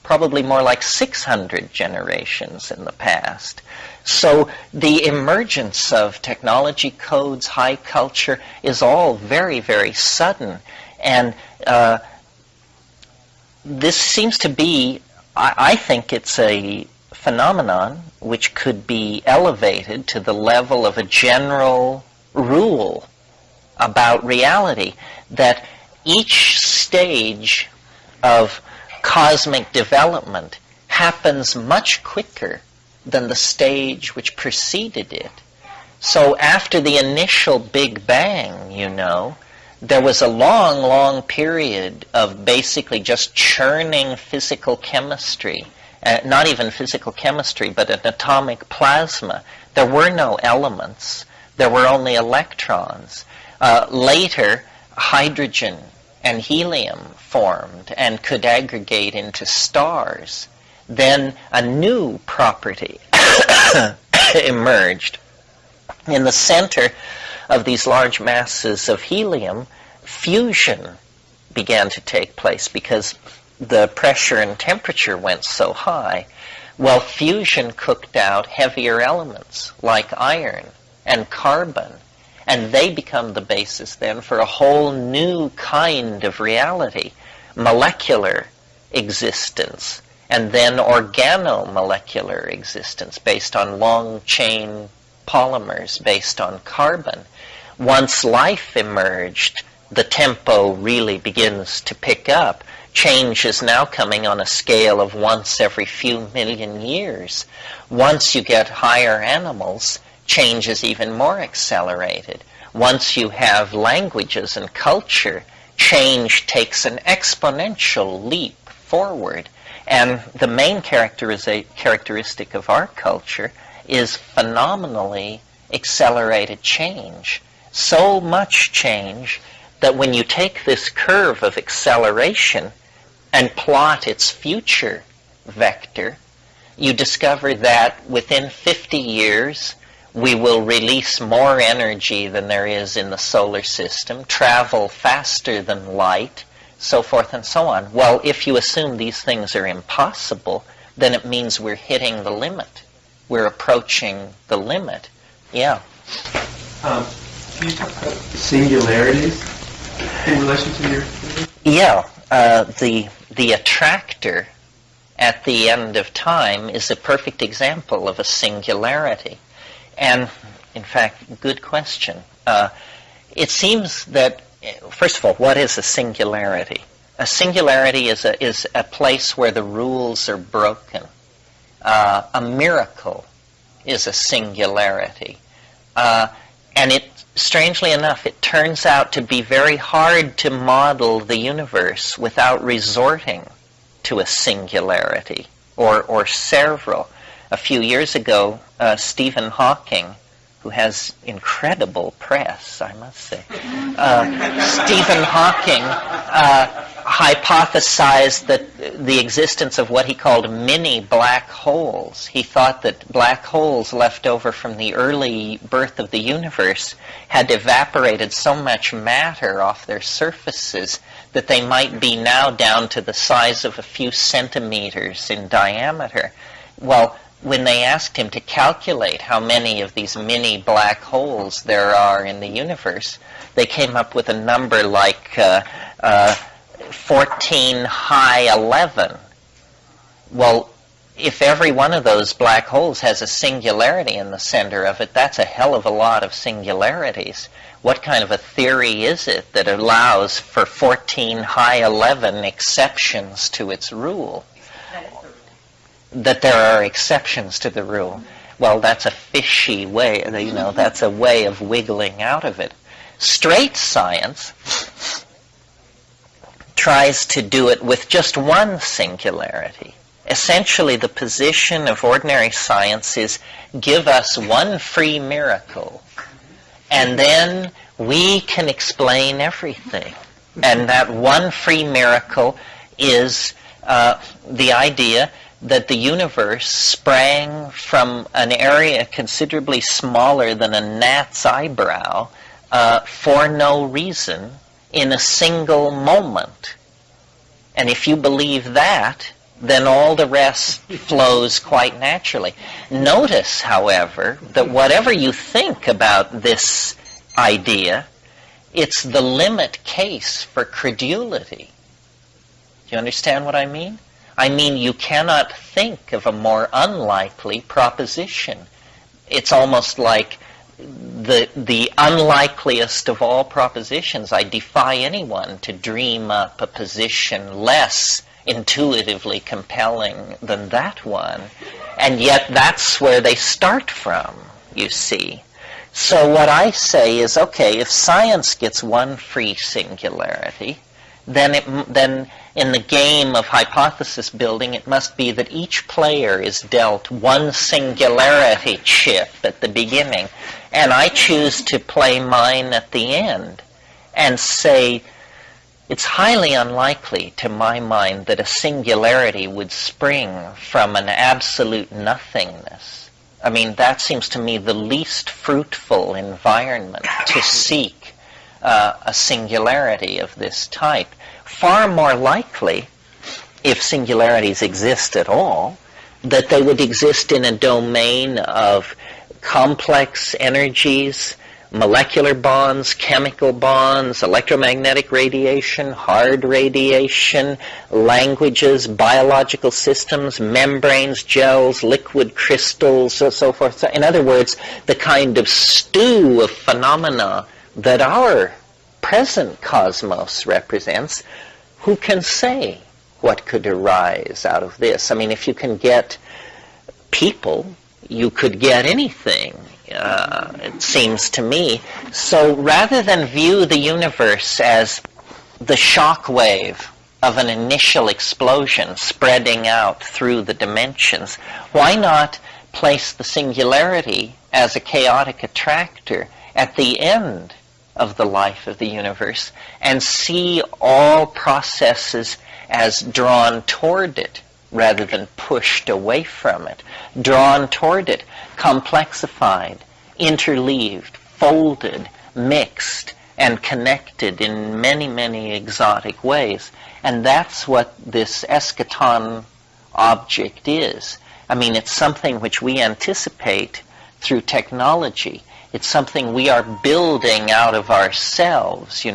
Probably more like 600 generations in the past. So the emergence of technology codes, high culture, is all very, very sudden. And this seems to be, I think it's a phenomenon which could be elevated to the level of a general rule about reality, that each stage of cosmic development happens much quicker than the stage which preceded it. So after the initial Big Bang, there was a long, long period of basically just churning physical chemistry. Not even physical chemistry, but an atomic plasma. There were no elements. There were only electrons. Later, hydrogen and helium formed and could aggregate into stars. Then a new property emerged. In the center of these large masses of helium, fusion began to take place because the pressure and temperature went so high. Well, fusion cooked out heavier elements like iron and carbon, and they become the basis then for a whole new kind of reality, molecular existence, and then organomolecular existence based on long-chain polymers based on carbon. Once life emerged, the tempo really begins to pick up. Change is now coming on a scale of once every few million years. Once you get higher animals, change is even more accelerated. Once you have languages and culture, change takes an exponential leap forward. And the main characteristic of our culture is phenomenally accelerated change. So much change that when you take this curve of acceleration and plot its future vector, you discover that within 50 years, we will release more energy than there is in the solar system, travel faster than light, so forth and so on. Well, if you assume these things are impossible, then it means we're hitting the limit. We're approaching the limit. Yeah. Can you talk about singularities? in relation to your... Yeah, the attractor at the end of time is a perfect example of a singularity. And, in fact, good question. It seems that, first of all, what is a singularity? A singularity is a place where the rules are broken. A miracle is a singularity. And it, strangely enough, it turns out to be very hard to model the universe without resorting to a singularity or several. A few years ago, Stephen Hawking, who has incredible press, I must say, Stephen Hawking hypothesized that the existence of what he called mini black holes. He thought that black holes left over from the early birth of the universe had evaporated so much matter off their surfaces that they might be now down to the size of a few centimeters in diameter. Well, when they asked him to calculate how many of these mini black holes there are in the universe, they came up with a number like 14 high 11. Well, if every one of those black holes has a singularity in the center of it, that's a hell of a lot of singularities. What kind of a theory is it that allows for 14 high 11 exceptions to its rule? That there are exceptions to the rule. Well, that's a fishy way, that's a way of wiggling out of it. Straight science tries to do it with just one singularity. Essentially, the position of ordinary science is give us one free miracle, and then we can explain everything. And that one free miracle is the idea that the universe sprang from an area considerably smaller than a gnat's eyebrow for no reason in a single moment. And if you believe that, then all the rest flows quite naturally. Notice, however, that whatever you think about this idea, it's the limit case for credulity. Do you understand what I mean? I mean, you cannot think of a more unlikely proposition. It's almost like the unlikeliest of all propositions. I defy anyone to dream up a position less intuitively compelling than that one. And yet that's where they start from, you see. So what I say is, okay, if science gets one free singularity, then in the game of hypothesis building, it must be that each player is dealt one singularity chip at the beginning, and I choose to play mine at the end and say, it's highly unlikely, to my mind, that a singularity would spring from an absolute nothingness. I mean, that seems to me the least fruitful environment to seek a singularity of this type. Far more likely, if singularities exist at all, that they would exist in a domain of complex energies, molecular bonds, chemical bonds, electromagnetic radiation, hard radiation, languages, biological systems, membranes, gels, liquid crystals, so forth. So in other words, the kind of stew of phenomena that our present cosmos represents, who can say what could arise out of this? I mean, if you can get people, you could get anything, it seems to me. So rather than view the universe as the shock wave of an initial explosion spreading out through the dimensions, why not place the singularity as a chaotic attractor at the end of the life of the universe and see all processes as drawn toward it rather than pushed away from it, drawn toward it, complexified, interleaved, folded, mixed, and connected in many, many exotic ways. And that's what this eschaton object is. I mean, it's something which we anticipate through technology. It's something we are building out of ourselves,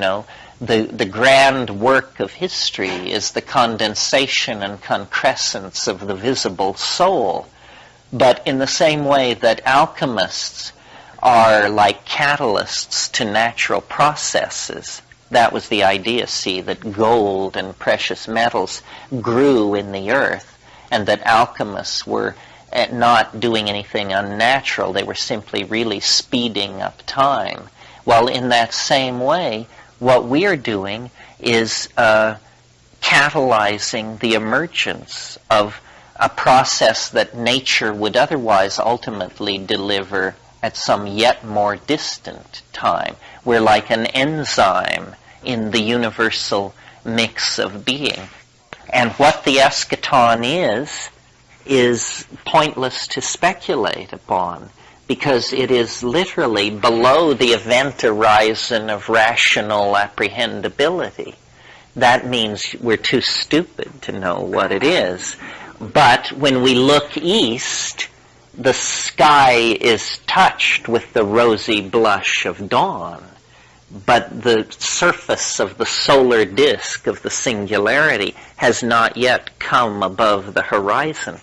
The grand work of history is the condensation and concrescence of the visible soul. But in the same way that alchemists are like catalysts to natural processes, that was the idea, see, that gold and precious metals grew in the earth, and that alchemists were not doing anything unnatural. They were simply really speeding up time. Well, in that same way, what we are doing is catalyzing the emergence of a process that nature would otherwise ultimately deliver at some yet more distant time. We're like an enzyme in the universal mix of being. And what the eschaton is pointless to speculate upon, because it is literally below the event horizon of rational apprehendability. That means we're too stupid to know what it is. But when we look east, the sky is touched with the rosy blush of dawn, but the surface of the solar disk of the singularity has not yet come above the horizon.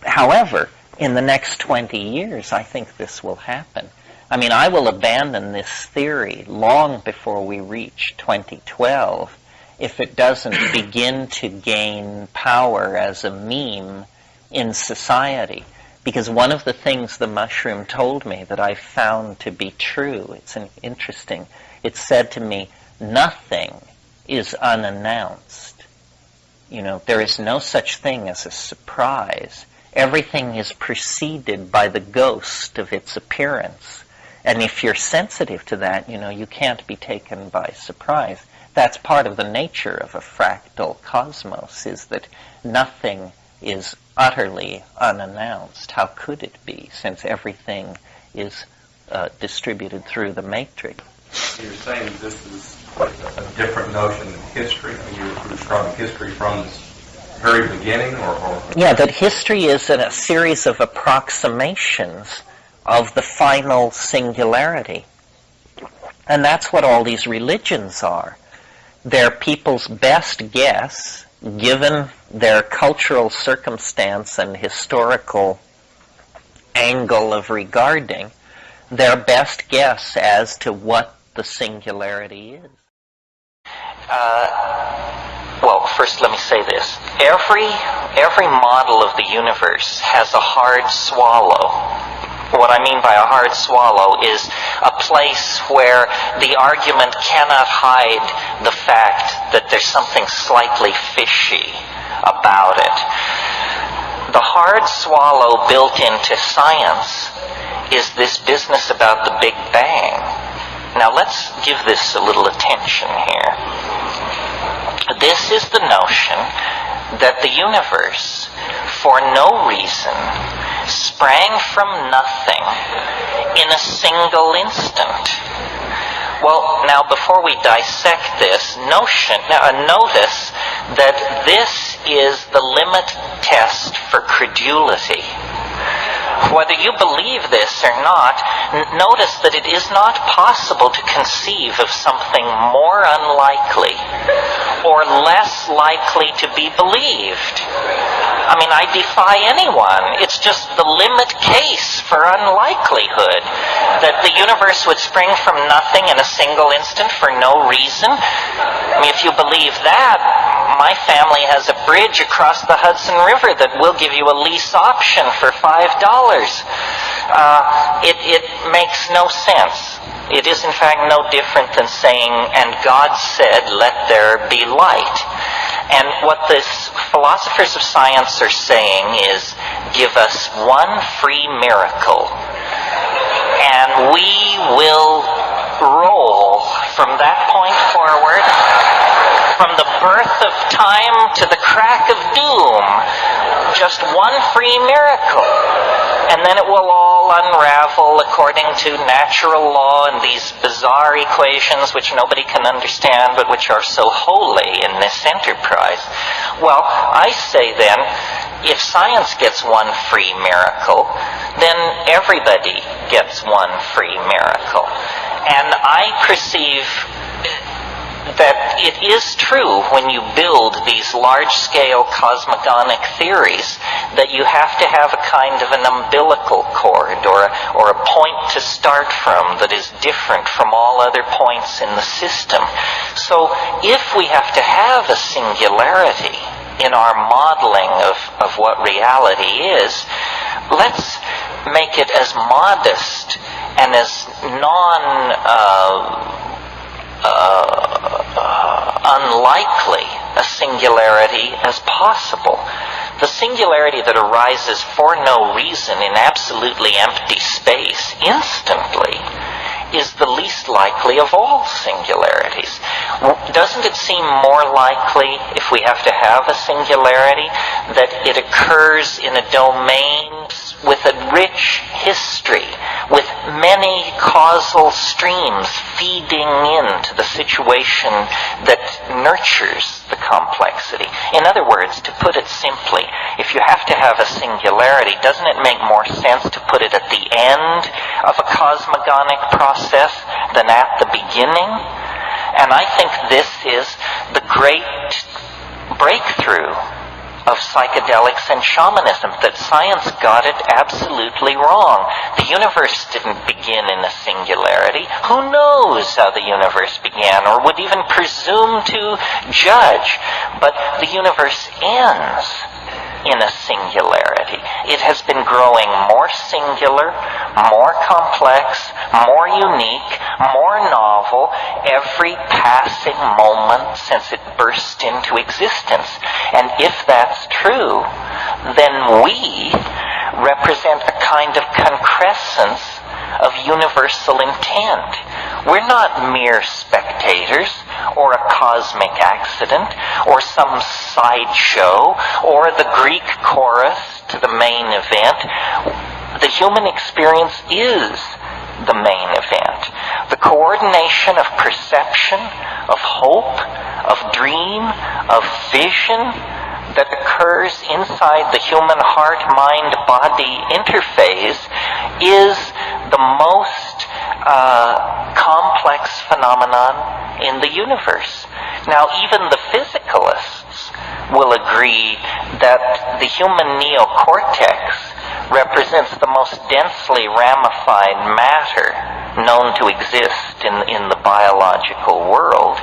However, in the next 20 years, I think this will happen. I mean, I will abandon this theory long before we reach 2012 if it doesn't begin to gain power as a meme in society. Because one of the things the mushroom told me that I found to be true, it's interesting, it said to me, nothing is unannounced. You know, there is no such thing as a surprise. Everything is preceded by the ghost of its appearance. And if you're sensitive to that, you know, you can't be taken by surprise. That's part of the nature of a fractal cosmos, is that nothing is utterly unannounced. How could it be, since everything is distributed through the matrix? You're saying this is a different notion than history. I mean, you're describing history from this very beginning, or? Yeah, that history is a series of approximations of the final singularity. And that's what all these religions are. They're people's best guess, given their cultural circumstance and historical angle of regarding, their best guess as to what the singularity is. Well, first let me say this. Every model of the universe has a hard swallow. What I mean by a hard swallow is a place where the argument cannot hide the fact that there's something slightly fishy about it. The hard swallow built into science is this business about the Big Bang. Now let's give this a little attention here. This is the notion that the universe, for no reason, sprang from nothing in a single instant. Well, now before we dissect this notion, notice that this is the limit test for credulity. Whether you believe this or not, notice that it is not possible to conceive of something more unlikely or less likely to be believed. I mean, I defy anyone. It's just the limit case for unlikelihood that the universe would spring from nothing in a single instant for no reason. I mean, if you believe that, my family has a bridge across the Hudson River that will give you a lease option for $5. It makes no sense. It is in fact no different than saying, and God said, let there be light. And what the philosophers of science are saying is, give us one free miracle, and we will roll from that point forward, from the birth of time to the crack of doom, just one free miracle. And then it will all unravel according to natural law and these bizarre equations which nobody can understand but which are so holy in this enterprise. Well, I say then, if science gets one free miracle, then everybody gets one free miracle. And I perceive that it is true when you build these large-scale cosmogonic theories that you have to have a kind of an umbilical cord or a point to start from that is different from all other points in the system. So if we have to have a singularity in our modeling of what reality is, let's make it as modest and as unlikely a singularity as possible. The singularity that arises for no reason in absolutely empty space instantly is the least likely of all singularities. Doesn't it seem more likely, if we have to have a singularity, that it occurs in a domain with a rich history, with many causal streams feeding into the situation that nurtures the complexity? In other words, to put it simply, if you have to have a singularity, doesn't it make more sense to put it at the end of a cosmogonic process than at the beginning? And I think this is the great breakthrough of psychedelics and shamanism, that science got it absolutely wrong. The universe didn't begin in a singularity. Who knows how the universe began, or would even presume to judge? But the universe ends in a singularity. It has been growing more singular, more complex, more unique, more novel every passing moment since it burst into existence. And if that's true, then we represent a kind of concrescence of universal intent. We're not mere spectators, or a cosmic accident, or some sideshow, or the Greek chorus to the main event. The human experience is the main event. The coordination of perception, of hope, of dream, of vision that occurs inside the human heart-mind-body interface is the most complex phenomenon in the universe. Now, even the physicalists will agree that the human neocortex represents the most densely ramified matter known to exist in the biological world.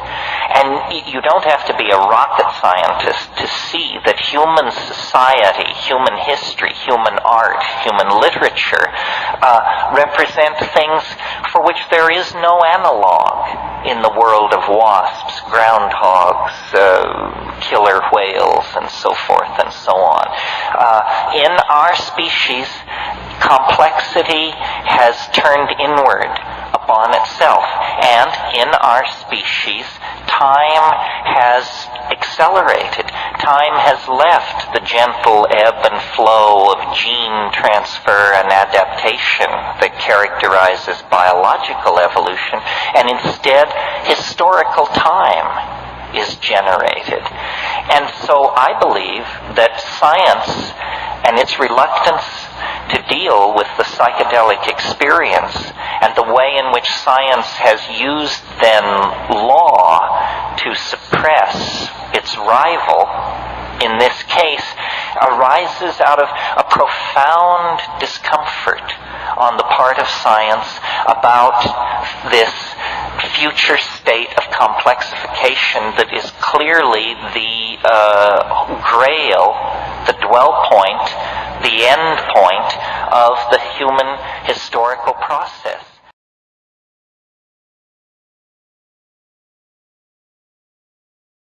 And you don't have to be a rocket scientist to see that human society, human history, human art, human literature represent things for which there is no analog in the world of wasps, groundhogs, killer whales, and so forth and so on. In our species, complexity has turned inward upon itself, and in our species, time has accelerated. Time has left the gentle ebb and flow of gene transfer and adaptation that characterizes biological evolution, and instead, historical time is generated. And so I believe that science and its reluctance to deal with the psychedelic experience and the way in which science has used then law to suppress its rival, in this case, arises out of a profound discomfort on the part of science about this future state of complexification that is clearly the grail, the dwell point, the end point of the human historical process.